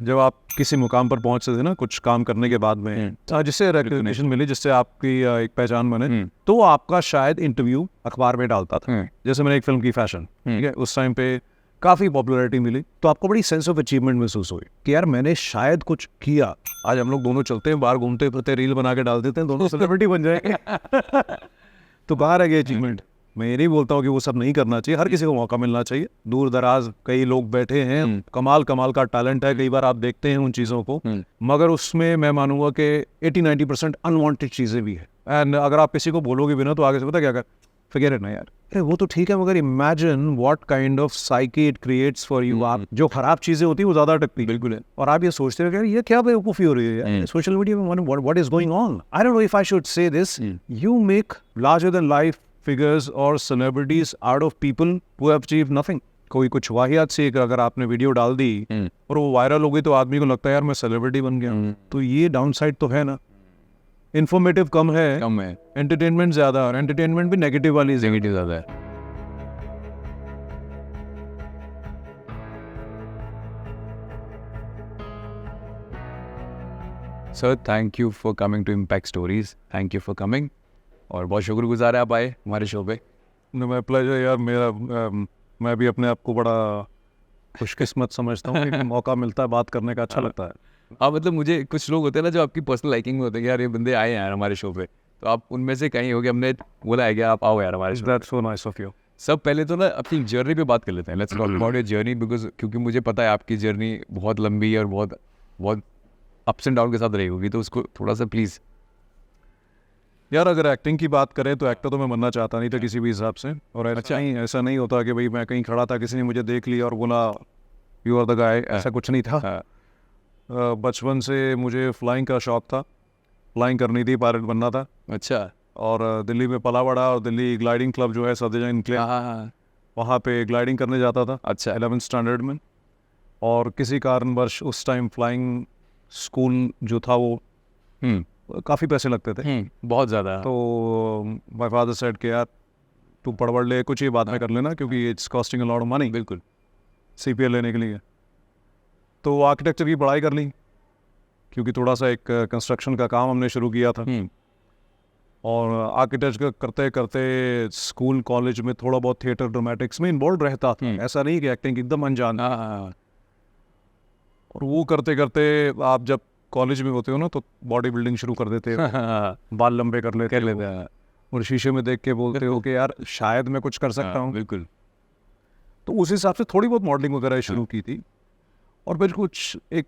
जब आप किसी मुकाम पर पहुंचते थे ना कुछ काम करने के बाद में, जिससे रिकग्निशन मिली, जिससे आपकी एक पहचान बने, तो आपका शायद इंटरव्यू अखबार में डालता था। जैसे मैंने एक फिल्म की फैशन, ठीक है, उस टाइम पे काफ़ी पॉपुलैरिटी मिली, तो आपको बड़ी सेंस ऑफ अचीवमेंट महसूस हुई कि यार मैंने शायद कुछ किया। आज हम लोग दोनों चलते हैं बाहर, घूमते फिरते, रील बना के डाल देते हैं, दोनों सेलिब्रिटी बन जाएंगे। तो कहाँ रह गई अचीवमेंट? मैं ये नहीं बोलता हूँ कि वो सब नहीं करना चाहिए, हर किसी को मौका मिलना चाहिए। दूर दराज कई लोग बैठे हैं, कमाल कमाल का टैलेंट है, कई बार आप देखते हैं उन चीज़ों को, मगर उसमें मैं मानूंगा कि 80-90% अनवांटेड चीज़ें भी है। एंड अगर आप किसी को बोलोगे भी ना, तो आगे से पता क्या कर, फॉरगेट इट ना यार, अरे वो तो ठीक है, मगर imagine what kind of psyche it creates for you. आप जो खराब चीज़ें होती है वो ज़्यादा अटकती, बिल्कुल है। और आप ये सोचते हो कि यार ये क्या बेवकूफ़ी हो रही है यार, सोशल मीडिया में what is going on. I don't know if I should say this, you make larger than life figures or celebrities out of people who have achieved nothing. कोई कुछ वाहियात से अगर आपने वीडियो डाल दी और वो वायरल हो गई, तो आदमी को लगता है यार मैं सेलिब्रिटी बन गया। तो ये डाउन साइड तो है ना, इन्फॉर्मेटिव कम है, एंटरटेनमेंट ज्यादा, और एंटरटेनमेंट भी नेगेटिव वाली ज्यादा है। Sir thank you for coming to Impact Stories, thank you for coming, और बहुत शुक्रगुजार है आप आए हमारे शो पे। माय प्लेजर यार, मेरा मैं भी अपने आप को बड़ा खुशकिस्मत समझता हूँ कि मौका मिलता है बात करने का, अच्छा लगता है। हाँ, मतलब मुझे कुछ लोग होते हैं ना जो आपकी पर्सनल लाइकिंग में होते हैं कि यार ये बंदे आए हैं यार हमारे शो पे, तो आप उनमें से कहीं हो गए, हमने बोला है कि आप आओ यार हमारे show. That's so nice of you. सब पहले तो ना अपनी जर्नी पे बात कर लेते हैं, let's talk about your journey, because क्योंकि मुझे पता है आपकी जर्नी बहुत लंबी है और बहुत बहुत अप्स एंड डाउन के साथ रही होगी, तो उसको थोड़ा सा प्लीज़। यार अगर एक्टिंग की बात करें तो एक्टर तो मैं बनना चाहता नहीं था किसी भी हिसाब से, और ऐसा नहीं होता कि भाई मैं कहीं खड़ा था, किसी ने मुझे देख लिया और बोला यू आर द गाय, ऐसा कुछ नहीं था। बचपन से मुझे फ्लाइंग का शौक था, फ्लाइंग करनी थी, पायलट बनना था। अच्छा। और दिल्ली में पला बड़ा, और दिल्ली ग्लाइडिंग क्लब जो है सदजाइन क्लब, वहाँ पे ग्लाइडिंग करने जाता था। अच्छा। 11th स्टैंडर्ड में, और किसी कारणवश उस टाइम फ्लाइंग स्कूल जो था वो काफ़ी पैसे लगते थे, बहुत ज़्यादा। तो माय फादर सेड कि यार तू पढ़ ले, कुछ ही बाद में कर लेना, क्योंकि it's costing a lot of money. बिल्कुल। CPL लेने के लिए तो आर्किटेक्चर की पढ़ाई कर ली, क्योंकि थोड़ा सा एक कंस्ट्रक्शन का काम हमने शुरू किया था। और आर्किटेक्चर करते करते स्कूल कॉलेज में थोड़ा बहुत थिएटर ड्रामेटिक्स में इन्वॉल्व रहता था, ऐसा नहीं कि एक्टिंग एकदम अनजान। और वो करते करते आप जब कॉलेज में होते हो ना, तो बॉडी बिल्डिंग शुरू कर देते हो, बाल लंबे कर लेते हो, और शीशे में देख के बोलते हो कि यार शायद मैं कुछ कर सकता हूँ। बिल्कुल। तो उस हिसाब से थोड़ी बहुत मॉडलिंग वगैरह शुरू की थी, और फिर कुछ एक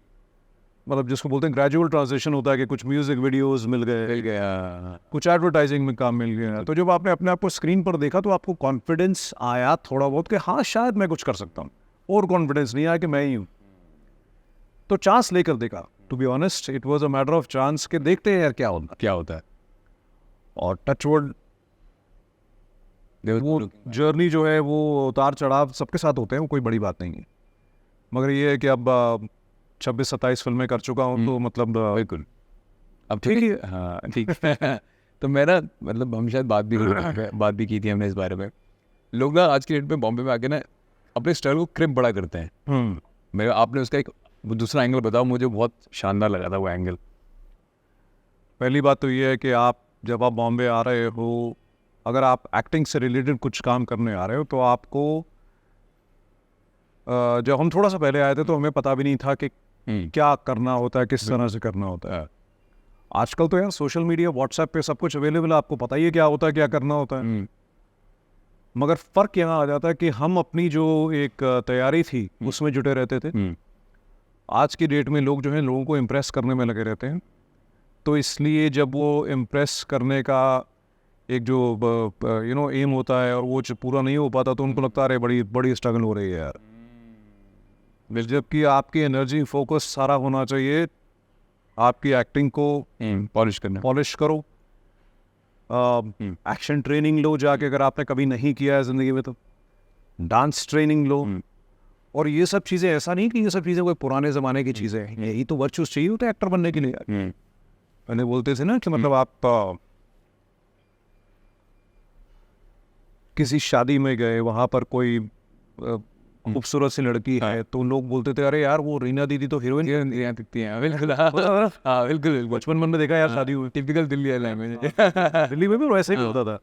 मतलब जिसको बोलते हैं ग्रेजुअल ट्रांजिशन होता है कि कुछ म्यूजिक वीडियोस मिल गया, कुछ एडवर्टाइजिंग में काम मिल गया। तो जब आपने अपने आप को स्क्रीन पर देखा, तो आपको कॉन्फिडेंस आया थोड़ा बहुत कि हाँ शायद मैं कुछ कर सकता हूँ, और कॉन्फिडेंस नहीं आया कि मैं ही हूँ। तो चांस लेकर देखा, to be honest it was a matter of chance के देखते हैं यार क्या होता है। और टचवुड वो जर्नी जो है वो उतार चढ़ाव सबके साथ होते हैं, वो कोई बड़ी बात नहीं है, मगर ये है कि अब 26-27 फिल्में कर चुका हूँ, तो मतलब बिल्कुल अब ठीक है। हाँ ठीक। तो मेरा मतलब हम शायद बात भी की थी हमने इस बारे में। लोग ना आज की डेट में बॉम्बे में आके ना अपने स्टाइल को क्रिप बड़ा करते हैं। मैं आपने उसका एक दूसरा एंगल बताओ, मुझे बहुत शानदार लगा था वो एंगल। पहली बात तो ये है कि आप जब आप बॉम्बे आ रहे हो, अगर आप एक्टिंग से रिलेटेड कुछ काम करने आ रहे हो, तो आपको जब हम थोड़ा सा पहले आए थे तो हमें पता भी नहीं था कि क्या करना होता है, किस तरह से करना होता है। आजकल तो यार सोशल मीडिया, व्हाट्सएप पे सब कुछ अवेलेबल है, आपको पता ही है क्या होता है, क्या करना होता है। मगर फ़र्क यहाँ आ जाता है कि हम अपनी जो एक तैयारी थी उसमें जुटे रहते थे। आज की डेट में लोग जो हैं लोगों को इम्प्रेस करने में लगे रहते हैं, तो इसलिए जब वो इम्प्रेस करने का एक जो एम होता है और वो पूरा नहीं हो पाता, तो उनको लगता है अरे बड़ी बड़ी स्ट्रगल हो रही है यार। जबकि आपकी एनर्जी फोकस सारा होना चाहिए आपकी एक्टिंग को पॉलिश करो। एक्शन ट्रेनिंग लो जाके, अगर आपने कभी नहीं किया है ज़िंदगी में तो डांस ट्रेनिंग लो। और ये सब चीज़ें, ऐसा नहीं कि ये सब चीज़ें कोई पुराने ज़माने की चीज़ें हैं, यही तो वर्चूस चाहिए होते हैं एक्टर बनने के लिए। पहले बोलते थे ना कि मतलब आप किसी शादी में गए, वहाँ पर कोई खूबसूरत सी लड़की है तो लोग बोलते थे अरे यार वो रीना दीदी तो हीरोइन यहाँ दिखती हैं, बिल्कुल। हाँ बिल्कुल, बचपन मन में देखा यार शादी हुई टिपिकल दिल्ली है लैंग्वेज। दिल्ली में भी वैसे ही होता था,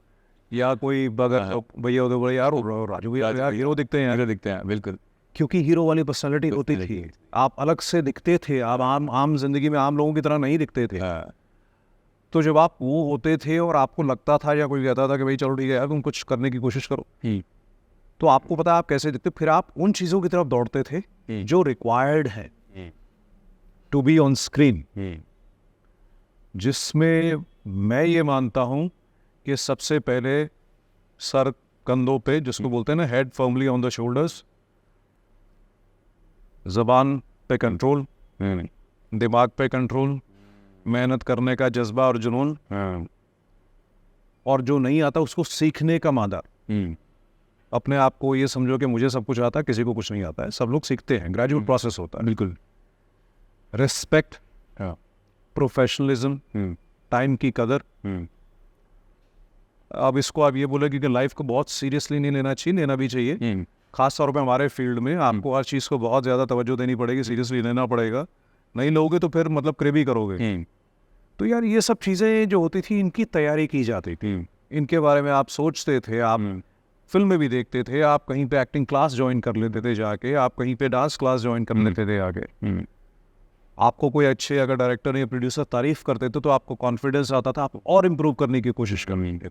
या कोई बगर भैया होते बोले यार राजू भैया यार हीरो दिखते हैं यार, दिखते हैं बिल्कुल, क्योंकि हीरो वाली पर्सनालिटी होती थी, आप अलग से दिखते थे, आप आम जिंदगी में आम लोगों की तरह नहीं दिखते थे। तो जब आप वो होते थे और आपको लगता था या कोई कहता था कि भाई चलो ठीक है यार तुम कुछ करने की कोशिश करो, तो आपको पता है आप कैसे दिखते, फिर आप उन चीज़ों की तरफ दौड़ते थे जो रिक्वायर्ड है टू बी ऑन स्क्रीन, जिसमें मैं ये मानता हूँ कि सबसे पहले सर कंधों पे, जिसको बोलते हैं ना head firmly on the shoulders, ज़बान पे कंट्रोल, दिमाग पे कंट्रोल, मेहनत करने का जज्बा और जुनून, और जो नहीं आता उसको सीखने का मादा। अपने आप को ये समझो कि मुझे सब कुछ आता है, किसी को कुछ नहीं आता है, सब लोग सीखते हैं, ग्रेजुएट प्रोसेस होता है। बिल्कुल। रिस्पेक्ट, प्रोफेशनलिज्म, टाइम की कदर। अब इसको आप ये बोले कि लाइफ को बहुत सीरियसली नहीं लेना चाहिए, लेना भी चाहिए, खास तौर पे हमारे फील्ड में आपको हर चीज़ को बहुत ज़्यादा तवज्जो देनी पड़ेगी, सीरियसली लेना पड़ेगा, नहीं लोगे तो फिर मतलब क्रेबी करोगे। तो यार ये सब चीज़ें जो होती थी इनकी तैयारी की जाती थी, इनके बारे में आप सोचते थे, आप फिल्म में भी देखते थे, आप कहीं पे एक्टिंग क्लास ज्वाइन कर लेते थे जाके, आप कहीं पे डांस क्लास ज्वाइन कर लेते थे आगे। आपको कोई अच्छे अगर डायरेक्टर या प्रोड्यूसर तारीफ करते थे तो आपको कॉन्फिडेंस आता था, आप और इम्प्रूव करने की कोशिश करेंगे।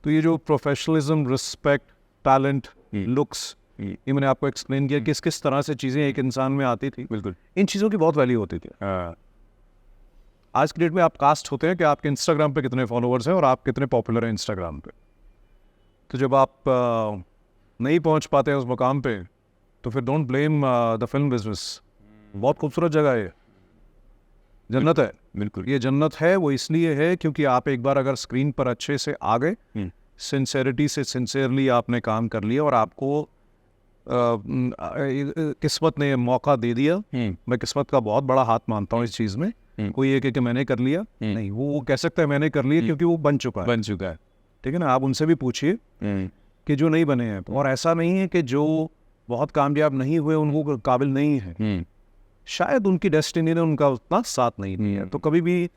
तो ये जो प्रोफेशनलिज्म, रिस्पेक्ट, टैलेंट, लुक्स, ये मैंने आपको एक्सप्लेन किया किस किस तरह से चीज़ें एक इंसान में आती थी। बिल्कुल, इन चीज़ों की बहुत वैल्यू होती थी। आज की डेट में आप कास्ट होते हैं कि आपके इंस्टाग्राम पे कितने फॉलोअर्स हैं और आप कितने पॉपुलर हैं इंस्टाग्राम पे। तो जब आप नहीं पहुंच पाते हैं उस मुकाम पे तो फिर don't blame the film business. बहुत खूबसूरत जगह है, जन्नत है। बिल्कुल, ये जन्नत है वो इसलिए है क्योंकि आप एक बार अगर स्क्रीन पर अच्छे से आ गए, सिंसेरिटी से सिंसियरली आपने काम कर लिया और आपको किस्मत ने मौका दे दिया। मैं किस्मत का बहुत बड़ा हाथ मानता हूँ इस चीज़ में। कोई ये कि मैंने कर लिया, नहीं, वो कह सकता है मैंने कर लिया क्योंकि वो बन चुका है। ठीक है ना, आप उनसे भी पूछिए कि जो नहीं बने हैं, और ऐसा नहीं है कि जो बहुत कामयाब नहीं हुए उनको काबिल नहीं है, शायद उनकी डेस्टिनी ने उनका उतना साथ नहीं दिया। तो कभी भी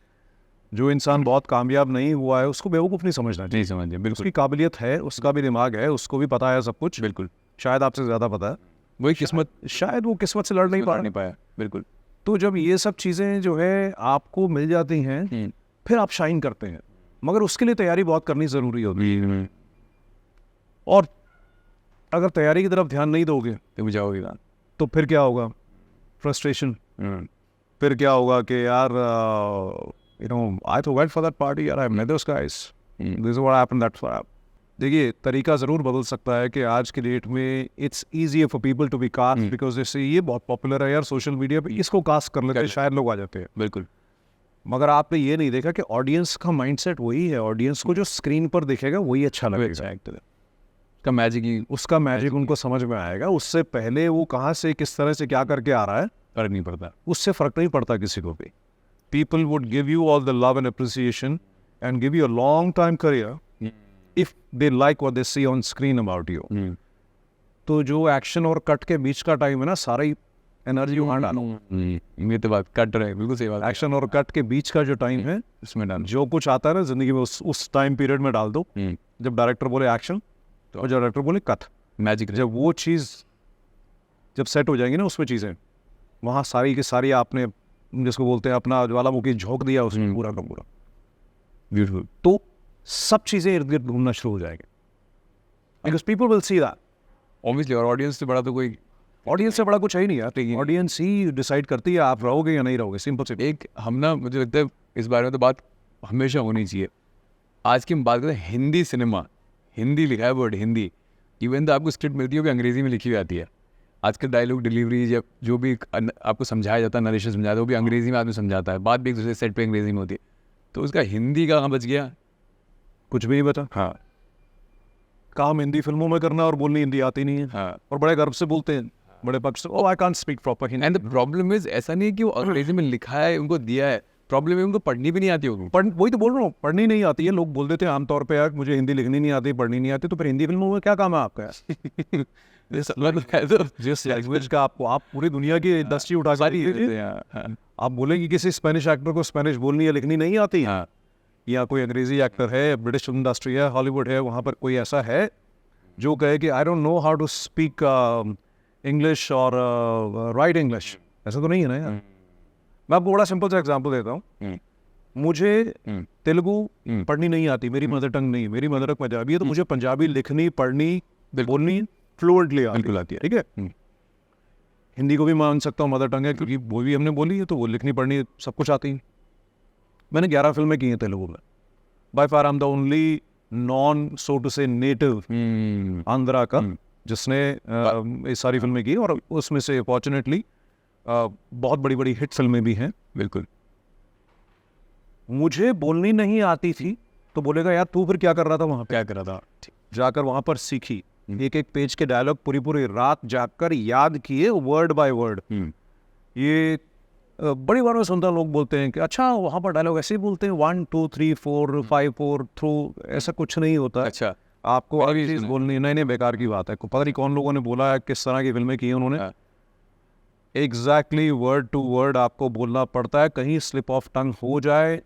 जो इंसान बहुत कामयाब नहीं हुआ है उसको बेवकूफ़ नहीं समझना चाहिए। समझिए, बिल्कुल, उसकी काबिलियत है, उसका भी दिमाग है, उसको भी पता है सब कुछ, बिल्कुल, शायद आपसे ज़्यादा पता है, वही किस्मत, शायद वो किस्मत से लड़ नहीं पाया। बिल्कुल। तो जब ये सब चीज़ें जो है आपको मिल जाती हैं फिर आप शाइन करते हैं, मगर उसके लिए तैयारी बहुत करनी ज़रूरी होती है। और अगर तैयारी की तरफ ध्यान नहीं दोगे तो जाओगे तो फिर क्या होगा? फ्रस्ट्रेशन। फिर क्या होगा कि यार यू नो आई तो वेट फॉर दैट पार्टी, यार I met those guys, this is what happened, that's what. देखिए, तरीका ज़रूर बदल सकता है कि आज की डेट में it's easier for people to be cast, because जैसे ये बहुत पॉपुलर है यार सोशल मीडिया पे, इसको कास्ट कर लेते हैं, शायद लोग आ जाते हैं। बिल्कुल, मगर आपने ये नहीं देखा कि ऑडियंस का माइंडसेट वही है, ऑडियंस को जो स्क्रीन पर दिखेगा वही अच्छा लगेगा, का मैजिक ही, उसका मैजिक उनको समझ में आएगा। उससे पहले वो कहाँ से किस तरह से क्या करके आ रहा है फर्क नहीं पड़ता, उससे फ़र्क नहीं पड़ता किसी को भी। People would give you all the love and appreciation and give you a long time career if they like what they see on screen about you. तो जो एक्शन और कट के बीच का टाइम है ना, सारा ही एनर्जी वहाँ डालो। ये तो बात कट रहे, बिल्कुल सही बात। एक्शन और कट के बीच का जो टाइम है इसमें डालो, जो कुछ आता है ना जिंदगी में उस टाइम पीरियड में डाल दो। जब डायरेक्टर बोले एक्शन और जब डायरेक्टर बोले कट, मैजिक, जब वो चीज़ जब सेट हो जाएंगी ना उसमें चीज़ें, वहाँ सारी की सारी आपने जिसको बोलते हैं अपना ज्वालामुखी झोंक दिया उसमें पूरा का पूरा, ब्यूटीफुल। तो सब चीज़ें इर्द गिर्द घूमना शुरू हो जाएंगे, because people will see that. Obviously, और ऑडियंस से बड़ा तो कोई, ऑडियंस से बड़ा कुछ है ही नहीं यार, ऑडियंस ही डिसाइड करती है आप रहोगे या नहीं रहोगे, सिंपल से। एक हम ना, मुझे लगता है इस बारे में तो बात हमेशा होनी चाहिए। आज की हम बात करते हैं हिंदी सिनेमा, हिंदी लिखा है वर्ड हिंदी, इवन तो आपको स्क्रिप्ट मिलती है वो भी अंग्रेजी में लिखी हुई आती है। आजकल डायलॉग डिलीवरी जब जो भी आपको समझाया जाता है, नरेशन समझाया जाता है, वो भी अंग्रेजी में आदमी समझाता है, बात भी एक दूसरे सेट पे अंग्रेजी में होती है। तो उसका हिंदी कहाँ बच गया, कुछ भी नहीं बता। हाँ, काम हिंदी फिल्मों में करना और बोलनी हिंदी आती नहीं है। हाँ, और बड़े गर्व से बोलते हैं, बड़े पक्ष से, oh I can't speak proper Hindi. And the problem is, ऐसा नहीं है कि वो अंग्रेजी में लिखा है, उनको दिया है, प्रॉब्लम है उनको पढ़नी भी नहीं आती होगी। वही तो बोल रहा हूँ, पढ़नी नहीं आती है। लोग बोल देते हैं आमतौर पे यार मुझे हिंदी लिखनी नहीं आती, पढ़नी नहीं आती, तो फिर हिंदी फिल्मों में क्या काम है आपका यार? जिस लैंग्वेज का आपको आप पूरी दुनिया की इंडस्ट्री उठा सकते हैं, आप बोलेंगे किसी स्पेनिश एक्टर को स्पेनिश बोलनी या लिखनी नहीं आती है, या कोई अंग्रेजी एक्टर है, ब्रिटिश इंडस्ट्री है, हॉलीवुड है, वहाँ पर कोई ऐसा है जो कहे कि I don't know how to speak English और राइट इंग्लिश, ऐसा तो नहीं है ना यार। मैं आपको बड़ा सिंपल सा एग्जांपल देता हूँ। मुझे तेलुगु पढ़नी नहीं आती, मेरी मदर टंग नहीं, मेरी मदर टंग पंजाबी है, तो मुझे पंजाबी लिखनी, पढ़नी, बोलनी फ्लुएंटली आती है, ठीक है। हिंदी को भी मान सकता हूँ मदर टंग है, क्योंकि वो भी हमने बोली है, तो वो लिखनी पढ़नी सब कुछ आती है। मैंने 11 फिल्में की हैं तेलुगु में। By far I am the only non so to say native Andhra का जिसने ये सारी फिल्में की, और उसमें से फॉर्चुनेटली बहुत बड़ी बड़ी हिट फिल्में भी हैं। बिल्कुल। मुझे बोलनी नहीं आती थी तो बोलेगा यार तू फिर क्या कर रहा था वहाँ पे, क्या कर रहा था, जाकर वहाँ पर सीखी, एक एक पेज के डायलॉग पूरी पूरी रात जाकर याद किए वर्ड बाय वर्ड। ये बड़ी बार मैं सुनता हूँ लोग बोलते हैं कि अच्छा वहाँ पर डायलॉग ऐसे ही बोलते हैं 1 2 3 4 5 4 थ्रू, ऐसा कुछ नहीं होता। अच्छा, आपको अभी चीज़ बोलनी नहीं, बेकार की बात है। पता नहीं कौन लोगों ने बोला है, किस तरह की फिल्में की हैं उन्होंने, एग्जैक्टली वर्ड टू वर्ड आपको बोलना पड़ता है। कहीं स्लिप ऑफ टंग हो जाए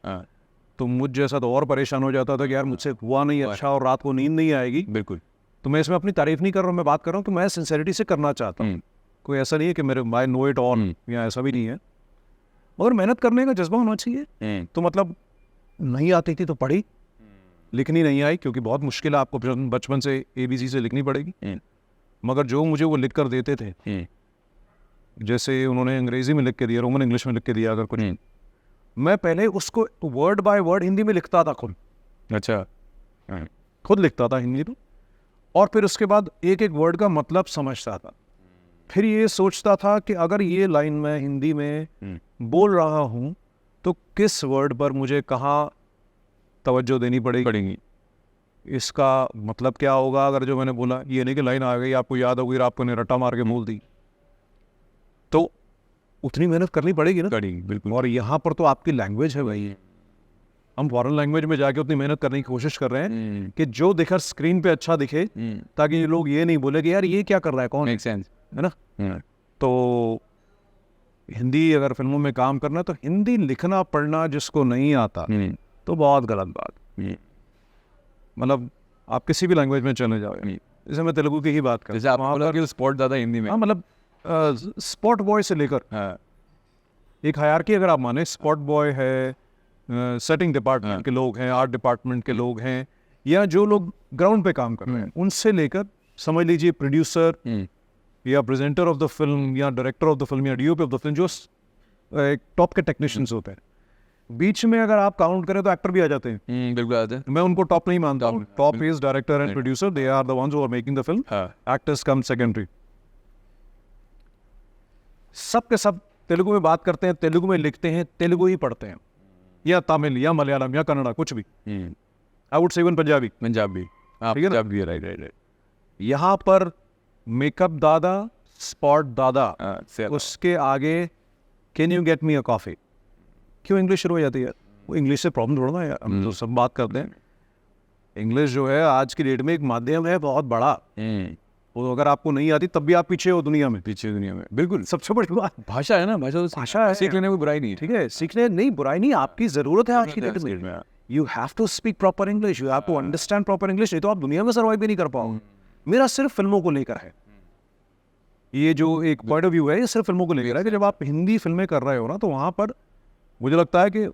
तो मुझ जैसा तो और परेशान हो जाता था कि यार मुझसे हुआ नहीं अच्छा और रात को नींद नहीं आएगी। बिल्कुल। तो मैं इसमें अपनी तारीफ नहीं कर रहा हूँ, मैं बात कर रहा हूँ कि मैं सिंसेरिटी से करना चाहता हूँ। कोई ऐसा नहीं है कि मेरे आई नो इट ऑल, या ऐसा भी नहीं है, मगर मेहनत करने का जज्बा होना चाहिए। तो मतलब नहीं आती थी तो पढ़ी, लिखनी नहीं आई क्योंकि बहुत मुश्किल है, आपको बचपन से ABC से लिखनी पड़ेगी। मगर जो मुझे वो लिख कर देते थे, जैसे उन्होंने अंग्रेजी में लिख के दिया, रोमन इंग्लिश में लिख के दिया, अगर कुछ मैं पहले उसको वर्ड बाय वर्ड हिंदी में लिखता था खुद। अच्छा, खुद लिखता था हिंदी में, और फिर उसके बाद एक एक वर्ड का मतलब समझता था। फिर ये सोचता था कि अगर ये लाइन मैं हिंदी में बोल रहा हूँ तो किस वर्ड पर मुझे कहाँ तवज्जो देनी पड़ेगी, इसका मतलब क्या होगा अगर जो मैंने बोला, ये नहीं कि लाइन आ गई आपको याद होगी और आपको ने रट्टा मार के बोल दी, तो उतनी मेहनत करनी पड़ेगी ना। बिल्कुल। और यहाँ पर तो आपकी लैंग्वेज है भाई, हम फॉरेन लैंग्वेज में जाके उतनी मेहनत करने की कोशिश कर रहे हैं कि जो दिखा स्क्रीन पे अच्छा दिखे, ताकि लोग ये नहीं बोले कि यार ये क्या कर रहा है, कौन, मेक सेंस, है ना। तो हिंदी अगर फिल्मों में काम करना तो हिंदी लिखना पढ़ना जिसको नहीं आता तो बहुत गलत बात। मतलब आप किसी भी लैंग्वेज में चले जाओ, जैसे मैं तेलुगु की ही बात कर, जैसे आप बोला कि स्पॉट ज़्यादा हिंदी में, हाँ मतलब स्पॉट बॉय से लेकर एक हायरार्की अगर आप माने, स्पॉट बॉय है, सेटिंग डिपार्टमेंट के लोग हैं, आर्ट डिपार्टमेंट के लोग हैं, या जो लोग ग्राउंड पे काम कर रहे हैं, उनसे लेकर समझ लीजिए प्रोड्यूसर या प्रेजेंटर ऑफ द फिल्म या डायरेक्टर ऑफ द फिल्म या DOP ऑफ द फिल्म, जो टॉप के टेक्नीशियंस होते हैं, बीच में अगर आप काउंट करें तो एक्टर भी आ जाते हैं। बिल्कुल आते हैं। मैं उनको टॉप नहीं मानता हूँ। Top is director and producer, they are the ones who are making the film, actors come secondary. सब के सब तेलुगु में बात करते हैं, तेलुगु में लिखते हैं, तेलुगु ही पढ़ते हैं, या तमिल या मलयालम या कन्नड़ा, कुछ भी। I would say even Punjabi, Punjabi, right. यहाँ पर मेकअप दादा, स्पॉट दादा, उसके आगे can you get me a coffee, क्यों इंग्लिश शुरू हो जाती है? वो इंग्लिश से प्रॉब्लम थोड़ा ना यार, हम तो सब बात करते हैं। इंग्लिश जो है आज की डेट में एक माध्यम है बहुत बड़ा, वो अगर आपको नहीं आती तब भी आप पीछे हो दुनिया में, बिल्कुल सबसे बड़ी बात भाषा है ना, भाषा है, सीख लेने में बुराई नहीं है। ठीक है, सीखने नहीं बुराई नहीं, आपकी जरूरत है आज की डेट में। You have to speak proper English, you have to understand proper English, नहीं तो आप दुनिया में सर्वाइव भी नहीं कर पाओगे। मेरा सिर्फ फिल्मों को लेकर है, ये जो एक पॉइंट ऑफ व्यू है, ये सिर्फ फिल्मों को लेकर है कि जब आप हिंदी फिल्में कर रहे हो ना, तो वहाँ पर मुझे लगता है कि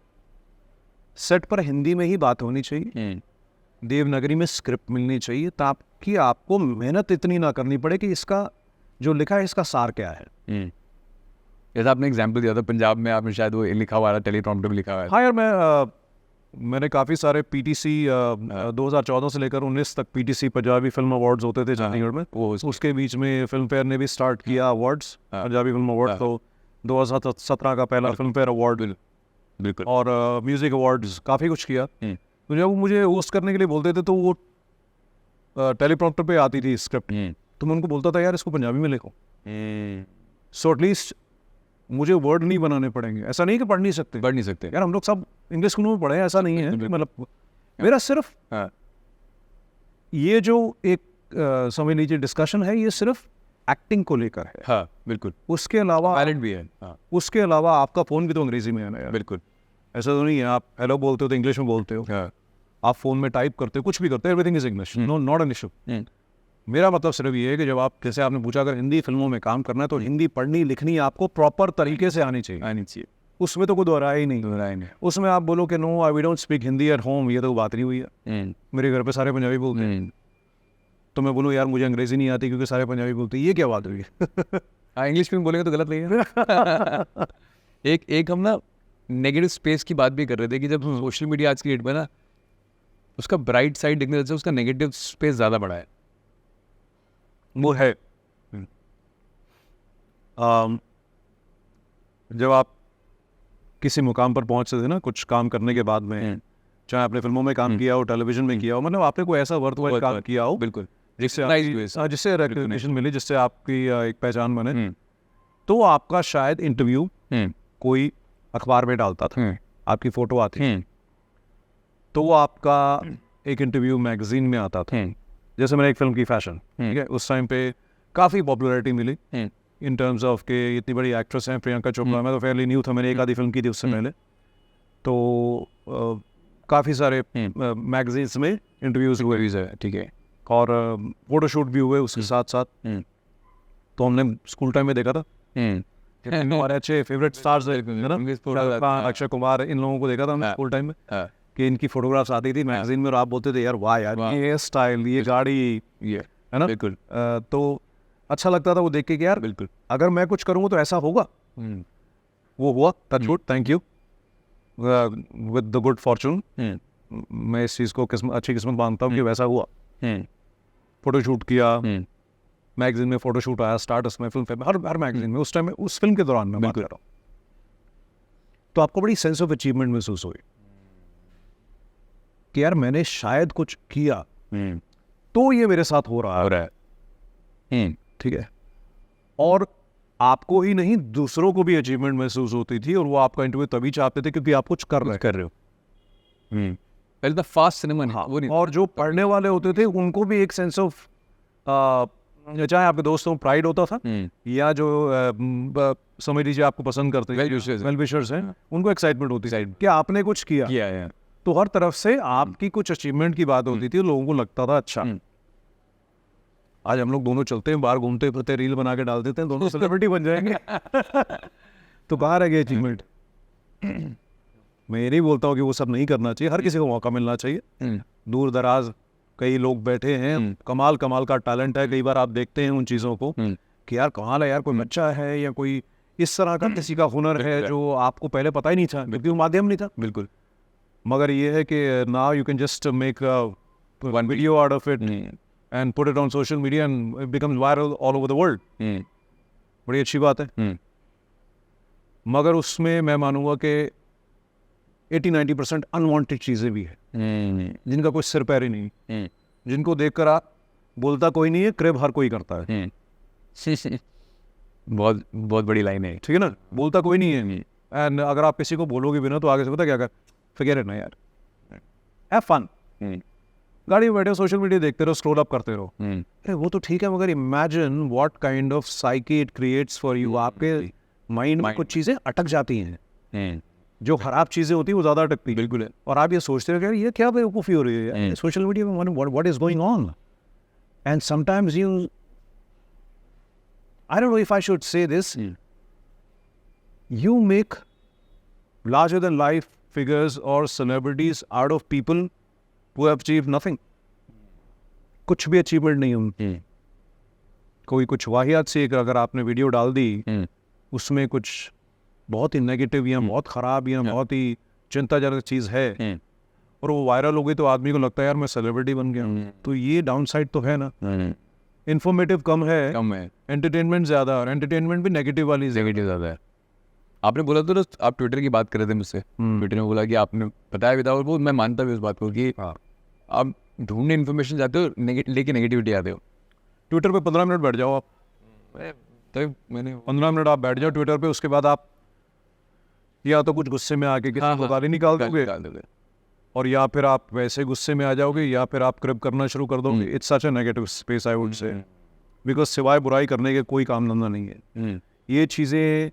सेट पर हिंदी में ही बात होनी चाहिए, देवनागरी में स्क्रिप्ट मिलनी चाहिए, ताकि आपको मेहनत इतनी ना करनी पड़े कि इसका जो लिखा है इसका सार क्या है। जैसा आपने एग्जांपल दिया था पंजाब में, आपने शायद वो लिखा हुआ है, टेलीप्रॉम्प्टर में लिखा हुआ है। हाँ यार, मैंने काफ़ी सारे PTC 2014 से लेकर 19 तक PTC पंजाबी फिल्म अवार्ड्स होते थे चंडीगढ़ में, उसके बीच में फिल्म फेयर ने भी स्टार्ट किया अवार्ड्स, पंजाबी फिल्म अवार्ड, तो 2017 का पहला फिल्म फेयर अवार्ड, बिल्कुल, और म्यूजिक अवार्ड्स, काफ़ी कुछ किया। तो जब वो मुझे होस्ट करने के लिए बोलते थे तो वो टेलीप्रॉम्प्टर पे आती थी स्क्रिप्ट, तो मैं उनको बोलता था यार इसको पंजाबी में लिखो, सो एटलीस्ट मुझे वर्ड नहीं बनाने पड़ेंगे। ऐसा नहीं कि पढ़ नहीं सकते यार, हम लोग सब इंग्लिश स्कूल में पढ़े हैं, ऐसा नहीं है। मतलब मेरा सिर्फ ये जो एक समझ लीजिए डिस्कशन है, ये सिर्फ एक्टिंग को लेकर है। हाँ बिल्कुल, उसके अलावा टैलेंट भी है। हाँ उसके अलावा आपका फ़ोन भी तो अंग्रेजी में है ना यार। बिल्कुल। ऐसा तो नहीं है आप हेलो बोलते हो तो इंग्लिश में बोलते हो, हाँ आप फ़ोन में टाइप करते हो, कुछ भी करते हो, everything is English, no not an issue. मेरा मतलब सिर्फ ये है कि जब आप, जैसे आपने पूछा, अगर हिंदी फिल्मों में काम करना है तो हिंदी पढ़नी लिखनी आपको प्रॉपर तरीके से आनी चाहिए, आनी चाहिए, उसमें तो कोई दोहराया ही नहीं। दोहराए नहीं। उसमें आप बोलो कि no I we don't speak Hindi at home, ये तो बात नहीं हुई है। मेरे घर पे सारे पंजाबी बोलते हैं, तो मैं बोलूँ यार मुझे अंग्रेजी नहीं आती क्योंकि सारे पंजाबी बोलते हैं, ये क्या बात हुई है? हाँ इंग्लिश में बोलेंगे तो गलत लगेगा। एक हम ना नेगेटिव स्पेस की बात भी कर रहे थे कि जब सोशल मीडिया आज की डेट में ना उसका ब्राइट साइड दिखने से उसका नेगेटिव स्पेस ज़्यादा बड़ा है। वो है जब आप किसी मुकाम पर पहुंचते थे ना कुछ काम करने के बाद में, चाहे आपने फिल्मों में काम किया हो, टेलीविजन में किया हो, मतलब आपने कोई ऐसा वर्थ काम किया हो बिल्कुल, जिससे रिकग्निशन मिली, जिससे आपकी एक पहचान बने, तो आपका शायद इंटरव्यू कोई अखबार में डालता था, आपकी फोटो आती, तो वो आपका एक इंटरव्यू मैगजीन में आता था। जैसे मैंने एक फिल्म की फैशन, ठीक है, उस टाइम पे काफ़ी पॉपुलैरिटी मिली इन टर्म्स ऑफ के इतनी बड़ी एक्ट्रेस हैं प्रियंका चोपड़ा। मैं तो फेयरली न्यू था, मैंने एक आधी फिल्म की थी उससे पहले, तो काफ़ी सारे मैगजीन्स में इंटरव्यूज़ हुए, ठीक है, और फोटोशूट भी हुए उसके साथ साथ। तो हमने स्कूल टाइम में देखा था, हमारे अच्छे फेवरेट स्टार्स है ना, अक्षय कुमार, इन लोगों को देखा था हमने स्कूल टाइम में कि इनकी फोटोग्राफ्स आती थी मैगजीन में, और आप बोलते थे यार वाह यार ये स्टाइल, ये गाड़ी, ये है ना, बिल्कुल। तो अच्छा लगता था वो देख के कि यार बिल्कुल अगर मैं कुछ करूँगा तो ऐसा होगा। वो हुआ, touch wood, thank you, with the good Fortune. मैं इस चीज़ को अच्छी किस्मत मानता हूँ कि वैसा हुआ। फोटोशूट किया, मैगजीन में फोटोशूट आया, स्टार्टस में, फिल्म हर मैगजीन में, उस टाइम में, उस फिल्म के दौरान मैं बात कर रहा हूँ, तो आपको बड़ी सेंस ऑफ अचीवमेंट महसूस हुई कि यार मैंने शायद कुछ किया तो ये मेरे साथ हो रहा है, ठीक है, और आपको ही नहीं दूसरों को भी अचीवमेंट महसूस होती थी, और वो आपका इंटरव्यू तभी चाहते थे क्योंकि आप कुछ कर रहे हो। पहले तो फास्ट सिनेमा, हाँ वो नहीं, और जो पढ़ने वाले होते थे उनको भी एक सेंस ऑफ, चाहे आपके दोस्तों को प्राइड होता था, या जो समझ लीजिए आपको पसंद करते हैं, वेल विशर्स हैं, उनको एक्साइटमेंट होती है कि आपने कुछ किया है। तो हर तरफ से आपकी कुछ अचीवमेंट की बात होती थी, लोगों को लगता था अच्छा आज हम लोग दोनों चलते हैं बाहर, घूमते फिरते, रील बना के डाल देते हैं, दोनों सेलिब्रिटी बन जाएंगे। तो कहाँ रह गए अचीवमेंट? मैं ये नहीं बोलता हूँ कि वो सब नहीं करना चाहिए, हर किसी को मौका मिलना चाहिए। दूर दराज कई लोग बैठे हैं, कमाल कमाल का टैलेंट है, कई बार आप देखते हैं उन चीज़ों को कि यार कमाल है यार, कोई बच्चा है या कोई इस तरह का किसी का हुनर है जो आपको पहले पता ही नहीं था क्योंकि वो माध्यम नहीं था। बिल्कुल, मगर ये है कि now you can just make one video out of it and put it on social media and it becomes viral all over the world. बड़ी अच्छी बात है। मगर उसमें मैं मानूंगा कि 80-90% अनवांटेड चीज़ें भी है, जिनका कोई सिर पैर ही नहीं, जिनको देखकर आप बोलता कोई नहीं है, क्रेब हर कोई करता है। बहुत बहुत बड़ी लाइन है, ठीक है ना, बोलता कोई नहीं है, एंड अगर आप किसी को बोलोगे भी ना तो आगे से पता क्या कर, फिगर ना यार, हैव फन, गाड़ी में बैठे हो, सोशल मीडिया देखते रहो, स्क्रॉल अप करते रहो। अरे वो तो ठीक है, मगर imagine what kind of psyche it creates for you. आपके माइंड में कुछ चीज़ें अटक जाती हैं, जो खराब चीज़ें होती हैं वो ज़्यादा अटकती हैं। बिल्कुल है। और आप ये सोचते हो कि ये क्या बेवकूफ़ी हो रही है सोशल मीडिया में, what is going on, and sometimes you, I don't know if I should say this, you make larger than life figures or celebrities out of people who have achieved nothing. कुछ भी achievement नहीं उनकी। कोई कुछ वाहियात से अगर आपने वीडियो डाल दी, उसमें कुछ बहुत ही नेगेटिव या बहुत ख़राब या बहुत ही चिंताजनक चीज़ है, और वो वायरल हो गई, तो आदमी को लगता है यार मैं सेलिब्रिटी बन गया। तो ये डाउन साइड तो है ना, इन्फॉर्मेटिव कम है, एंटरटेनमेंट ज़्यादा, और एंटरटेनमेंट भी नेगेटिव वाली ज़्यादा है। आपने बोला तो आप ट्विटर की बात कर रहे थे मुझसे, ट्विटर में बोला कि आपने बताया विदाउट, वो मैं मानता भी उस बात को कि आप ढूंढने इन्फॉर्मेशन जाते हो, लेके नेगेटिविटी आते हो। ट्विटर पे 15 मिनट बैठ जाओ आप, तो मैंने 15 मिनट आप बैठ जाओ ट्विटर पे, उसके बाद आप या तो कुछ गुस्से में आके किसी को गाली निकाल दोगे, और या फिर आप वैसे गुस्से में आ जाओगे, या फिर आप क्रिप करना शुरू कर दोगे। It's such a negative space, I would say. Because सिवाय बुराई करने के कोई काम धंधा नहीं है। ये चीज़ें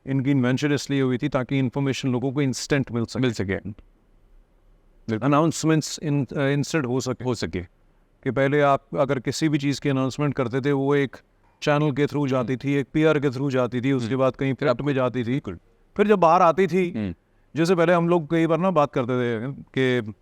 इनकी इन्वेंशन इसलिए हुई थी ताकि इन्फॉर्मेशन लोगों को इंस्टेंट मिल सके, अनाउंसमेंट्स इंस्टेंट हो सके कि पहले आप अगर किसी भी चीज़ की अनाउंसमेंट करते थे वो एक चैनल के थ्रू जाती थी, एक पीआर के थ्रू जाती थी, उसके बाद कहीं प्रिंट में जाती थी, फिर जब बाहर आती थी, जैसे पहले हम लोग कई बार ना बात करते थे कि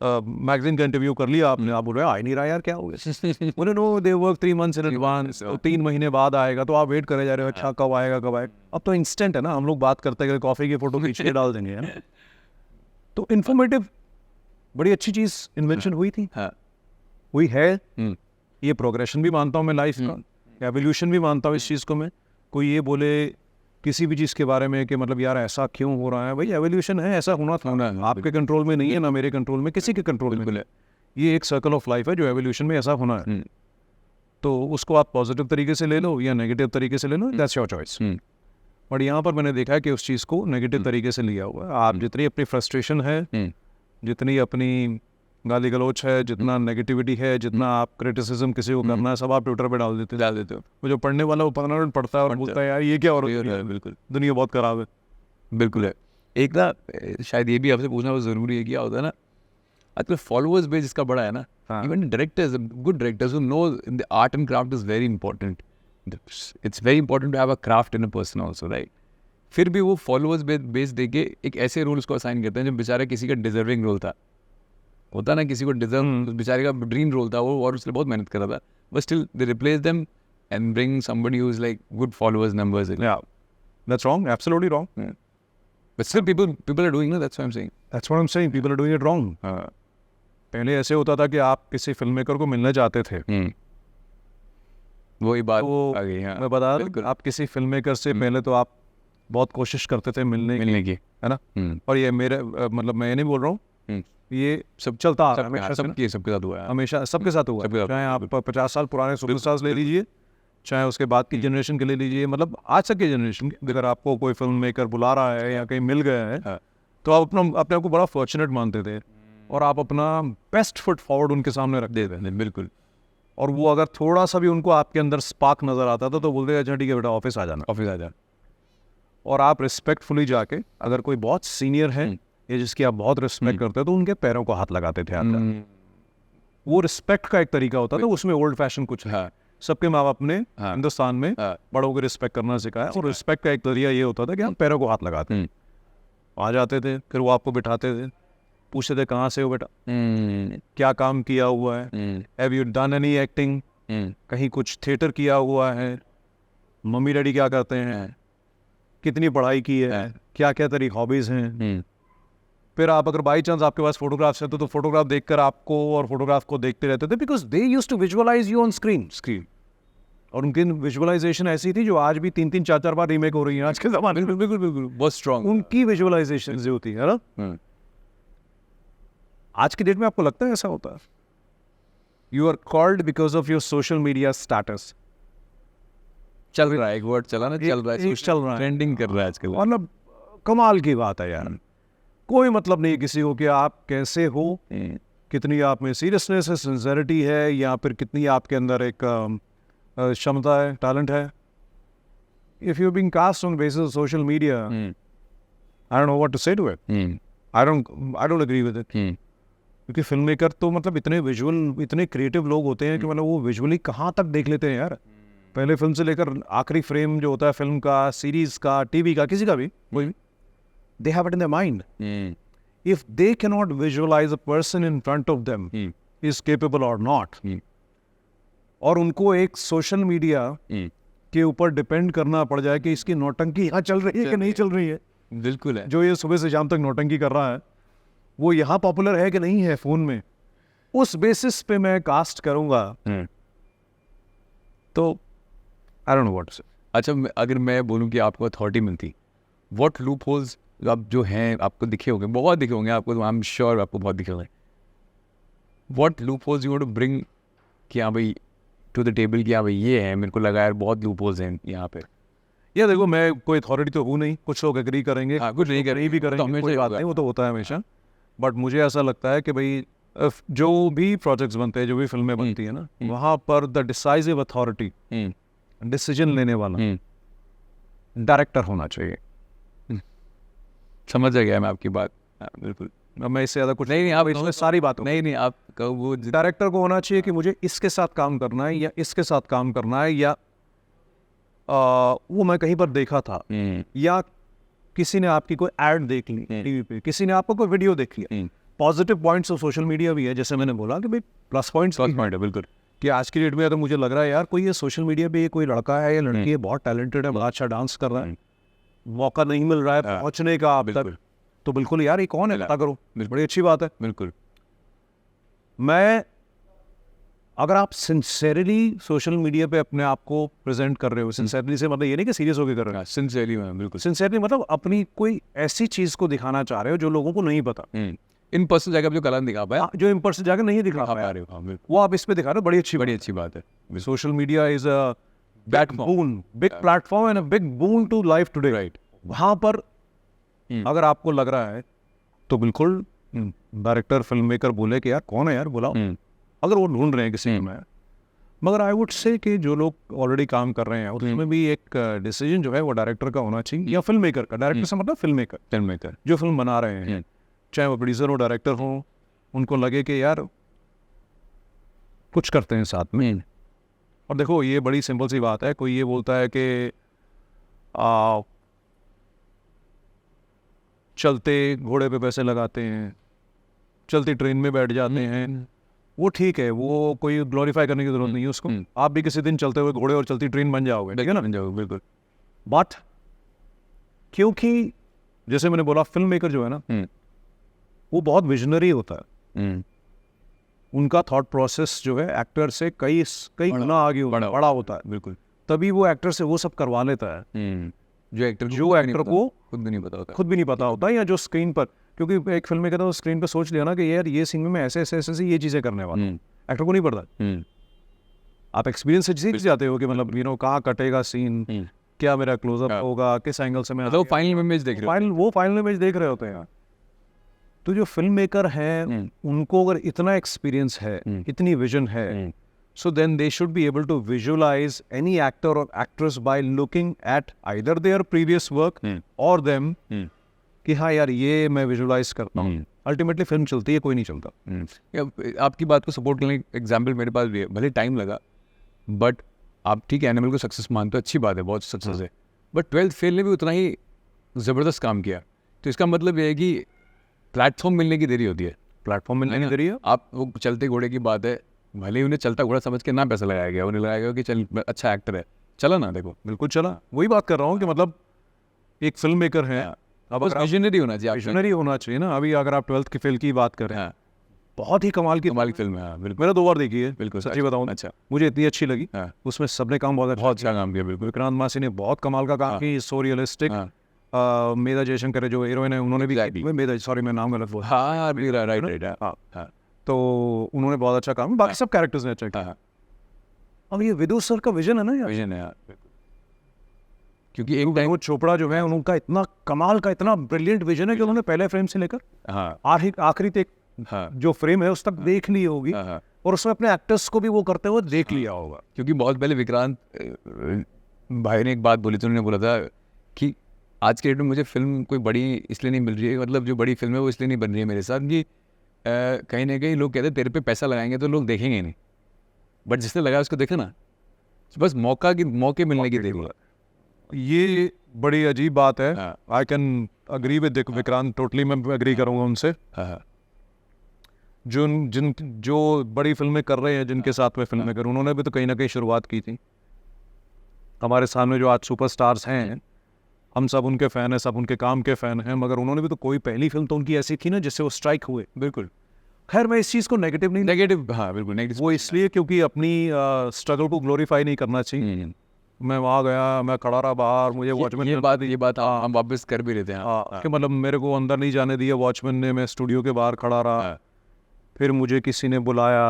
मैगजीन का इंटरव्यू कर लिया आपने, आप बोल रहे आ ही नहीं रहा यार, क्या हो गया? बोले no they work 3 months in advance, 3 महीने बाद आएगा, तो आप वेट करे जा रहे हो, अच्छा कब आएगा। अब तो इंस्टेंट है ना, हम लोग बात करते हैं कॉफ़ी की फोटो खींच के डाल देंगे, है ना। तो इन्फॉर्मेटिव बड़ी अच्छी चीज़ इन्वेंशन हुई थी, हुई है। ये प्रोग्रेशन भी मानता हूँ मैं लाइफ का, एवोल्यूशन भी मानता हूँ इस चीज़ को मैं। कोई ये बोले किसी भी चीज़ के बारे में कि मतलब यार ऐसा क्यों हो रहा है, भाई एवोल्यूशन है, ऐसा होना था, आपके कंट्रोल में नहीं है, ना मेरे कंट्रोल में, किसी के कंट्रोल में। ये एक सर्कल ऑफ लाइफ है जो एवोल्यूशन में ऐसा होना है। तो उसको आप पॉजिटिव तरीके से ले लो या नेगेटिव तरीके से ले लो, दैट्स योर चॉइस। बट यहाँ पर मैंने देखा है कि उस चीज़ को नेगेटिव तरीके से लिया हुआ है। आप जितनी अपनी फ्रस्ट्रेशन है, जितनी अपनी गाली गलोच है, जितना नेगेटिविटी है, जितना आप क्रिटिसिज्म किसी को करना है, सब आप ट्विटर पे डाल देते हो। वो जो पढ़ने वाला वो 15 मिनट पढ़ता है और बोलता है यार ये क्या हो रहा है, बिल्कुल दुनिया बहुत खराब है। बिल्कुल है। एक ना शायद ये भी आपसे पूछना बहुत ज़रूरी है, क्या होता है ना आजकल फॉलोअर्स बेस जिसका बड़ा है ना, even directors, good directors who know the art and craft is very important. It's very important to have a craft in a person also, right. फिर भी वो फॉलोअर्स बेस दे के एक ऐसे रोल उसको असाइन करते हैं जो बेचारा किसी का डिजर्विंग रोल था, होता ना, किसी को डिजर्व, बेचारे का ड्रीम रोल था वो, और उसने बहुत मेहनत करा था, but still they replace them and bring somebody who is like good followers numbers. Yeah, that's wrong, absolutely wrong. But still people are doing it, that's what I'm saying. That's what I'm saying, people are doing it wrong. पहले ऐसे होता था कि आप किसी film maker को मिलने जाते थे, वही बात तो आ गई। हाँ, मैं बता रहा हूँ, आप किसी फिल्म मेकर से पहले तो आप बहुत कोशिश करते थे मिलने की, है ना। और ये मेरे मतलब मैं ये नहीं बोल रहा हूँ, ये सब चलता आ रहा है, सबके साथ हुआ है, हमेशा सबके साथ हुआ है। चाहे आप 50 साल पुराने सुपरस्टार्स ले लीजिए, चाहे उसके बाद की जनरेशन के ले लीजिए, मतलब आज तक की जनरेशन के, अगर आपको कोई फिल्म मेकर बुला रहा है या कहीं मिल गया है, तो आप अपने आप को बड़ा फॉर्चुनेट मानते थे और आप अपना बेस्ट फुट फॉरवर्ड उनके सामने रख देते थे। बिल्कुल। और वो अगर थोड़ा सा भी उनको आपके अंदर स्पार्क नजर आता था तो बोलते अच्छा ठीक है बेटा ऑफिस आ जाना। और आप रिस्पेक्टफुली जाके, अगर कोई बहुत सीनियर है या जिसकी आप बहुत रिस्पेक्ट करते हो, तो उनके पैरों को हाथ लगाते थे आप। वो रिस्पेक्ट का एक तरीका होता था, उसमें ओल्ड फैशन कुछ है। सबके माँ बाप ने हिंदुस्तान में बड़ों को रिस्पेक्ट करना सिखाया, और रिस्पेक्ट का एक तरीका ये होता था कि हम पैरों को हाथ लगाते आ जाते थे, फिर वो आपको बिठाते थे, पूछते थे कहाँ से हो बेटा, क्या काम किया हुआ है, have you done any acting, कहीं कुछ थिएटर किया हुआ है, मम्मी डैडी क्या करते हैं, कितनी पढ़ाई की है, क्या क्या तेरी हॉबीज हैं। फिर आप अगर बाई चांस आपके पास फोटोग्राफ्स हैं तो फोटोग्राफ देखकर आपको और फोटोग्राफ को देखते रहते थे, because they used to visualise you on screen. और उनकी विजुअलाइजेशन ऐसी थी जो आज भी 3-3, 4-4 बार रीमेक हो रही है आज के ज़माने में। बिल्कुल बहुत स्ट्रॉन्ग उनकी विजुअलाइजेशन जो होती है ना, आज की डेट में आपको लगता है ऐसा होता है? You are called because of your social media status. चल रहा है, एक वर्ड चला ना, चल रहा है, ट्रेंडिंग कर रहा है आजकल। मतलब कमाल की बात है यार, कोई मतलब नहीं किसी को कि आप कैसे हो, कितनी आप में सीरियसनेस है, सिंसेरिटी है, या फिर कितनी आपके अंदर एक क्षमता है, टैलेंट है। If you being cast on basis of social media, I don't know what to say to it. I don't agree with it, क्योंकि फिल्म मेकर तो मतलब इतने विजुअल, इतने क्रिएटिव लोग होते हैं कि मतलब वो विजुअली कहाँ तक देख लेते हैं यार। पहले फिल्म से लेकर आखिरी फ्रेम जो होता है फिल्म का, सीरीज का, टीवी का, किसी का भी, कोई भी, they have it in their mind. If they cannot visualize a person in front of them is capable or not, और उनको एक सोशल मीडिया के ऊपर डिपेंड करना पड़ जाए कि इसकी नौटंकी यहाँ चल रही है कि नहीं चल रही है। बिल्कुल है, जो ये सुबह से शाम तक नौटंकी कर रहा है वो यहाँ पॉपुलर है कि नहीं है फोन में, उस बेसिस पे मैं कास्ट करूंगा, तो I don't know what to say. अच्छा, अगर मैं बोलूँ कि आपको अथॉरिटी मिलती, व्हाट लूप होल्स अब जो हैं आपको दिखे होंगे, बहुत दिखे होंगे आपको, आई एम श्योर आपको बहुत दिखे होंगे, what loopholes you want to bring, कि हाँ भाई टू द टेबल, कि हाँ भाई ये है, मेरे को लगा यार बहुत लूप होल्स हैं यहाँ पे। ये देखो, मैं कोई अथॉरिटी तो हूँ नहीं, कुछ लोग एग्री करेंगे, कुछ नहीं भी करेंगे, कोई बात नहीं, वो तो होता है हमेशा। बट मुझे ऐसा लगता है कि भाई जो भी प्रोजेक्ट्स बनते हैं, जो भी फिल्में बनती है ना, वहाँ पर द डिसाइसिव अथॉरिटी, डिसीजन लेने वाला डायरेक्टर होना चाहिए। समझ गया मैं आपकी बात। बिल्कुल। अब मैं इससे ज़्यादा कुछ नहीं आप इसमें सारी बात नहीं आप वो डायरेक्टर को होना चाहिए कि मुझे इसके साथ काम करना है या इसके साथ काम करना है, या वो मैं कहीं पर देखा था, या किसी ने आपकी कोई ऐड देख ली टीवी पे, किसी ने आपको कोई वीडियो देख लिया। Positive points of social media भी है, जैसे मैंने बोला कि भाई प्लस पॉइंट्स है बिल्कुल, कि आज की डेट में अगर मुझे लग रहा है यार कोई ये सोशल मीडिया पे कोई लड़का है या लड़की है, बहुत टैलेंटेड है, बड़ा अच्छा डांस कर रहा है, मौका नहीं मिल रहा है पहुंचने का आप तक, तो बिल्कुल यार ये कौन है, पता करो, बड़ी अच्छी बात है। बिल्कुल। मैं अगर आप सिंसेरली सोशल मीडिया पे अपने आप को प्रेजेंट कर रहे हो, सिंसेरली से मतलब ये नहीं कि सीरियस होकर कर रहे हो, सिंसियरली मैं बिल्कुल सिंसेरली मतलब अपनी कोई ऐसी चीज को दिखाना चाह रहे हो जो लोगों को नहीं पता, इन पर्सन जगह पे जो कला दिखा पाया, जो इन पर्सन जाकर नहीं दिखा पा रहे हो, वो आप इस पे दिखा रहे हो, बड़ी अच्छी बात है। Social media is a big platform and a big boon to life today, right. वहां पर अगर आपको लग रहा है तो बिल्कुल डायरेक्टर फिल्म मेकर बोले कि यार कौन है यार, बुलाओ, अगर वो ढूंढ रहे हैं किसी में। मगर आई वुड से कि जो लोग ऑलरेडी काम कर रहे हैं उसमें भी एक डिसीजन जो है वो डायरेक्टर का होना चाहिए, या फिल्म मेकर का। डायरेक्टर से मतलब फिल्म मेकर जो फिल्म बना रहे हैं, चाहे वो प्रोड्यूसर हो, डायरेक्टर हो, उनको लगे कि यार कुछ करते हैं साथ में। और देखो ये बड़ी सिंपल सी बात है, कोई ये बोलता है कि चलते घोड़े पे पैसे लगाते हैं, चलती ट्रेन में बैठ जाते हैं, वो ठीक है, वो कोई ग्लोरीफाई करने की जरूरत नहीं है उसको। आप भी किसी दिन चलते हुए घोड़े और चलती ट्रेन बन जाओगे, ठीक है ना, बन जाओगे बिल्कुल। बट क्योंकि जैसे मैंने बोला फिल्म मेकर जो है ना, वो बहुत विजनरी होता है, उनका थॉट प्रोसेस जो है एक्टर से कई गुना आगे बड़ा होता है, बिल्कुल। तभी वो एक्टर से वो सब करवा लेता है जो एक्टर को खुद भी नहीं पता होता, या जो स्क्रीन पर, क्योंकि एक फिल्म मेकर तो स्क्रीन पर सोच लिया ना कि यार ये सीन में मैं ऐसे ये चीजें करने वाला हूं, एक्टर को नहीं पड़ता। आप एक्सपीरियंस से सीख जाते हो कि मतलब कहाँ कटेगा सीन, क्या मेरा क्लोजअप होगा, किस एंगल से मैं, फाइनल इमेज देख रहे हो, वो फाइनल इमेज देख रहे होते हैं। तो जो फिल्म मेकर है उनको अगर इतना एक्सपीरियंस है, इतनी विजन है, so then they should be able to visualize any actor or actress by looking at either their previous work or them, कि हाँ यार ये मैं विजुलाइज करता हूँ। अल्टीमेटली फिल्म चलती है, कोई नहीं चलता। आपकी बात को सपोर्ट करने का एग्जाम्पल मेरे पास भी है, भले टाइम लगा, बट आप ठीक है एनिमल को सक्सेस मानते हो, अच्छी बात है, बहुत सक्सेस है, बट 12th फेल ने भी उतना ही ज़बरदस्त काम किया। तो इसका मतलब ये है कि प्लेटफॉर्म मिलने की देरी होती है, प्लेटफॉर्म मिलने की देरी है। आप वो चलते घोड़े की बात है, भले ही उन्हें चलता घोड़ा समझ के ना पैसा लगाया गया, उन्हें लगाया गया कि चल अच्छा एक्टर है, चला ना, देखो बिल्कुल चला। वही बात कर रहा हूँ कि मतलब एक फिल्म मेकर है, अब विजनरी होना चाहिए, विजनरी होना चाहिए ना। अभी अगर आप 12th की फेल की बात करें, बहुत ही कमाल की फिल्म है, मैंने 2 बार देखी है, बिल्कुल सच्ची बताऊँ, अच्छा मुझे इतनी अच्छी लगी, उसमें सबने काम बहुत अच्छा काम किया, बिल्कुल। विक्रांत मासी ने बहुत कमाल का काम किया, सो रियलिस्टिक। मेधा जयशंकर जो हीरोइन है उन्होंने भी, मेधा, सॉरी मैं नाम गलत बोला, हाँ, तो उन्होंने बहुत अच्छा काम, बाकी सब कैरेक्टर्स ने अच्छा किया। अब ये विदु सर का विजन है ना यार, विजन है यार, क्योंकि एक टाइम चोपड़ा जो है उनका इतना कमाल का, इतना ब्रिलियंट विजन है कि उन्होंने पहले फ्रेम से लेकर आखिरी तक जो फ्रेम है उस तक देख ली होगी, और उसमें अपने एक्टर्स को भी वो करते हुए देख लिया होगा। क्योंकि बहुत पहले विक्रांत भाई ने एक बात बोली थी, उन्होंने बोला था कि आज के डेट में मुझे फिल्म कोई बड़ी इसलिए नहीं मिल रही है, मतलब जो बड़ी फिल्म है वो इसलिए नहीं बन रही है मेरे साथ कि कहीं ना कहीं लोग कहते हैं तेरे पे पैसा लगाएंगे तो लोग देखेंगे नहीं, बट जिसने लगाया उसको देखा ना, बस मौके मिलने की देरी है। ये बड़ी अजीब बात है। I can agree with Vikrant, totally मैं अग्री करूंगा उनसे। जो बड़ी फिल्में कर रहे हैं, जिनके साथ में फिल्में कर, उन्होंने भी तो कहीं ना कहीं शुरुआत की थी। हमारे सामने जो आज सुपरस्टार्स हैं, हम सब उनके फ़ैन हैं, सब उनके काम के फ़ैन हैं, मगर उन्होंने भी तो कोई पहली फिल्म तो उनकी ऐसी थी ना जिससे वो स्ट्राइक हुए। बिल्कुल। खैर मैं इस चीज़ को नेगेटिव हाँ बिल्कुल नेगेटिव, वो इसलिए क्योंकि अपनी स्ट्रगल को ग्लोरीफाई नहीं करना चाहिए। मैं वहाँ गया, मैं खड़ा रहा बाहर, मुझे वॉचमैन, ये बात हम वापस कर भी लेते हैं कि मतलब मेरे को अंदर नहीं जाने दिया वॉचमैन ने, मैं स्टूडियो के बाहर खड़ा रहा, फिर मुझे किसी ने बुलाया।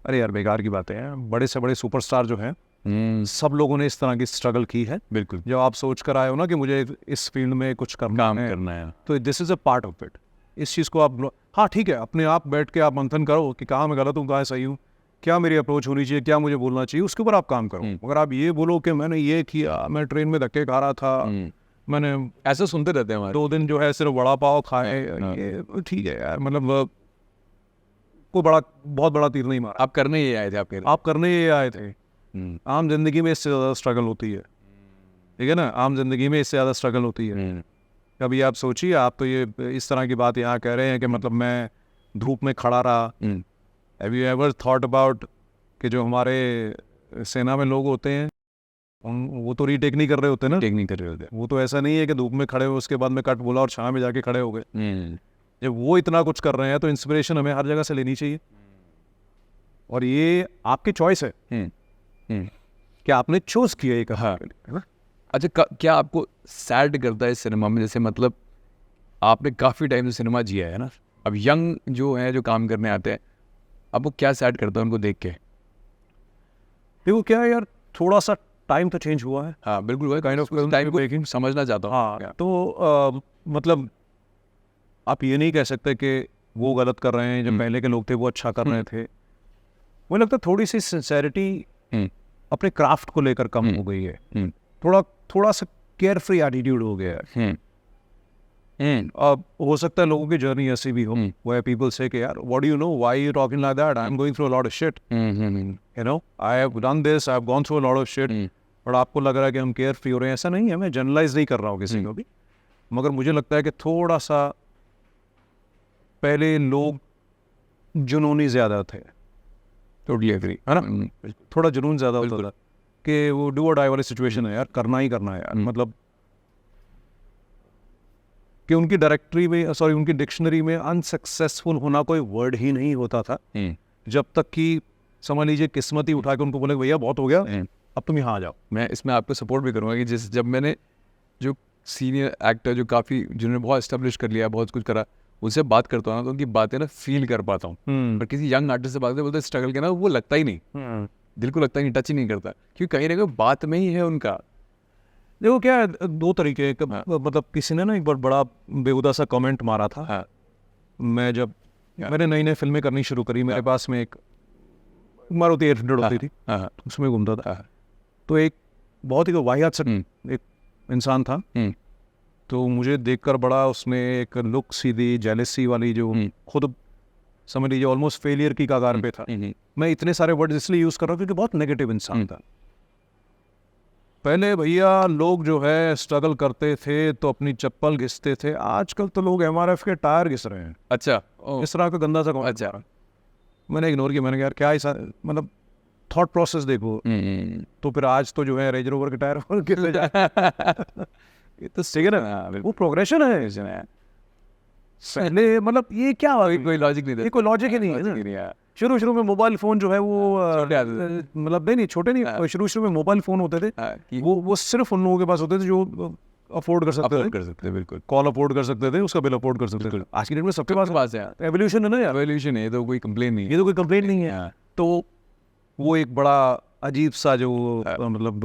अरे यार बेकार की बातें हैं। बड़े से बड़े सुपरस्टार जो हैं, सब लोगों ने इस तरह की स्ट्रगल की है। बिल्कुल। जब आप सोच कर आए हो ना कि मुझे इस फील्ड में कुछ करना है, करना है, तो this is a part of it. इस चीज़ को आप हाँ ठीक है, अपने आप बैठ के आप मंथन करो कि कहाँ मैं गलत हूँ, कहाँ सही हूँ, क्या मेरी अप्रोच होनी चाहिए, क्या मुझे बोलना चाहिए, उसके ऊपर आप काम करो। अगर आप ये बोलो कि मैंने ये किया, मैं ट्रेन में धक्के खा रहा था, मैंने ऐसा सुनते रहते हैं हमारे 2 दिन जो है सिर्फ वड़ा पाव खाए, ये ठीक है यार, मतलब कोई बहुत बड़ा तीर नहीं मारा। आप करने ही आए थे, आप कह रहे आप करने ये आए थे। आम जिंदगी में इससे ज़्यादा स्ट्रगल होती है, ठीक है ना, आम जिंदगी में इससे ज़्यादा स्ट्रगल होती है। कभी आप सोचिए, आप तो ये इस तरह की बात यहाँ कह रहे हैं कि मतलब मैं धूप में खड़ा रहा। Have you ever thought about कि जो हमारे सेना में लोग होते हैं वो तो रीटेक नहीं कर रहे होते ना, टेक नहीं कर रहे होते। वो तो ऐसा नहीं है कि धूप में खड़े हुए उसके बाद में कट बोला और छाँव में जाके खड़े हो गए। जब वो इतना कुछ कर रहे हैं तो इंस्पिरेशन हमें हर जगह से लेनी चाहिए, और ये आपकी चॉइस है कि आपने चूज किया ये कहा, है ना। अच्छा, क्या आपको सैड करता है सिनेमा में? जैसे मतलब आपने काफ़ी टाइम से सिनेमा जिया है ना, अब यंग जो है जो काम करने आते हैं, आपको क्या सैड करता है उनको देख के? देखो क्या है यार, थोड़ा सा टाइम तो चेंज हुआ है। हाँ बिल्कुल, वही काइंड ऑफ टाइम को समझना चाहता हूँ। हाँ तो मतलब आप ये नहीं कह सकते कि वो गलत कर रहे हैं, जो पहले के लोग थे वो अच्छा कर रहे थे। मुझे लगता है थोड़ी सी सिंसेरिटी अपने क्राफ्ट को लेकर कम हो गई है, थोड़ा सा केयर फ्री एटीट्यूड हो गया है। अब हो सकता है लोगों की जर्नी ऐसी भी हो, where people say कि यार what do you know, why you talking like that, I'm going through a lot of shit, you know, I have done this, I have gone through a lot of shit, और आपको लग रहा है कि हम care free हो रहे हैं। ऐसा नहीं है, मैं जनरलाइज नहीं कर रहा हूँ किसी को भी, मगर मुझे लगता है कि थोड़ा सा पहले लोग जुनूनी ज़्यादा थे। टोटली एग्री, है ना, थोड़ा जुनून ज़्यादा होता था कि वो डू और डाई वाली सिचुएशन है यार, करना ही करना है यार। मतलब कि उनकी डायरेक्टरी में, सॉरी, उनकी डिक्शनरी में अनसक्सेसफुल होना कोई वर्ड ही नहीं होता था, जब तक कि समझ लीजिए किस्मत ही उठा के उनको बोले भैया बहुत हो गया, अब तुम यहाँ आ जाओ। मैं इसमें आपको सपोर्ट भी करूँगा कि जब मैंने जो सीनियर एक्टर जो काफ़ी जिन्होंने बहुत इस्टेब्लिश कर लिया, बहुत कुछ करा, उनसे बात करता हूँ ना तो उनकी बातें ना फील कर पाता हूँ। पर किसी यंग आर्टिस्ट से बात करते बोलते स्ट्रगल के ना, वो लगता ही नहीं, दिल को लगता ही नहीं, टच ही नहीं करता, क्योंकि कहीं ना कहीं बात में ही है उनका। देखो क्या है, 2 तरीके मतलब किसी ने ना एक बार बड़ा बेहुदा सा कमेंट मारा था। मैं जब मैंने नई नई फिल्में करनी शुरू करी, मेरे पास में एक मारुति 800 होती थी, उसमें घूमता था। तो एक बहुत ही वाहियात सा एक इंसान था, तो मुझे देखकर बड़ा उसमें एक लुक सीधी जेलसी वाली, जो खुद समझ लीजिए ऑलमोस्ट फेलियर की कगार पे था। मैं इतने सारे वर्ड इसलिए यूज़ कर रहा हूँ क्योंकि बहुत नेगेटिव इंसान था। पहले भैया लोग जो है स्ट्रगल करते थे तो अपनी चप्पल घिसते थे, आजकल तो लोग MRF के टायर घिस रहे हैं। अच्छा, इस तरह का गंदा सा कौन? अच्छा, मैंने इग्नोर किया, मैंने कहा यार क्या ऐसा, मतलब थॉट प्रोसेस देखो। तो फिर आज तो जो है रेंज रोवर के टायर ये तो सही है ना, वो प्रोग्रेशन है। पहले मतलब ये क्या कोई लॉजिक नहीं था, ये कोई लॉजिक ही नहीं है। शुरू में मोबाइल फोन जो है वो मतलब नहीं छोटे नहीं, शुरू में मोबाइल फोन होते थे, वो सिर्फ उन लोगों के पास होते थे जो अफोर्ड कर सकते थे, बिल्कुल कॉल अफोर्ड कर सकते थे, उसका बिल अफोर्ड कर सकते थे। आज की डेट में सबके पास है, एवोल्यूशन है ना यार, एवोल्यूशन है, तो कोई कंप्लेन नहीं है, ये तो कोई कंप्लेन नहीं है। तो वो एक बड़ा अजीब सा जो मतलब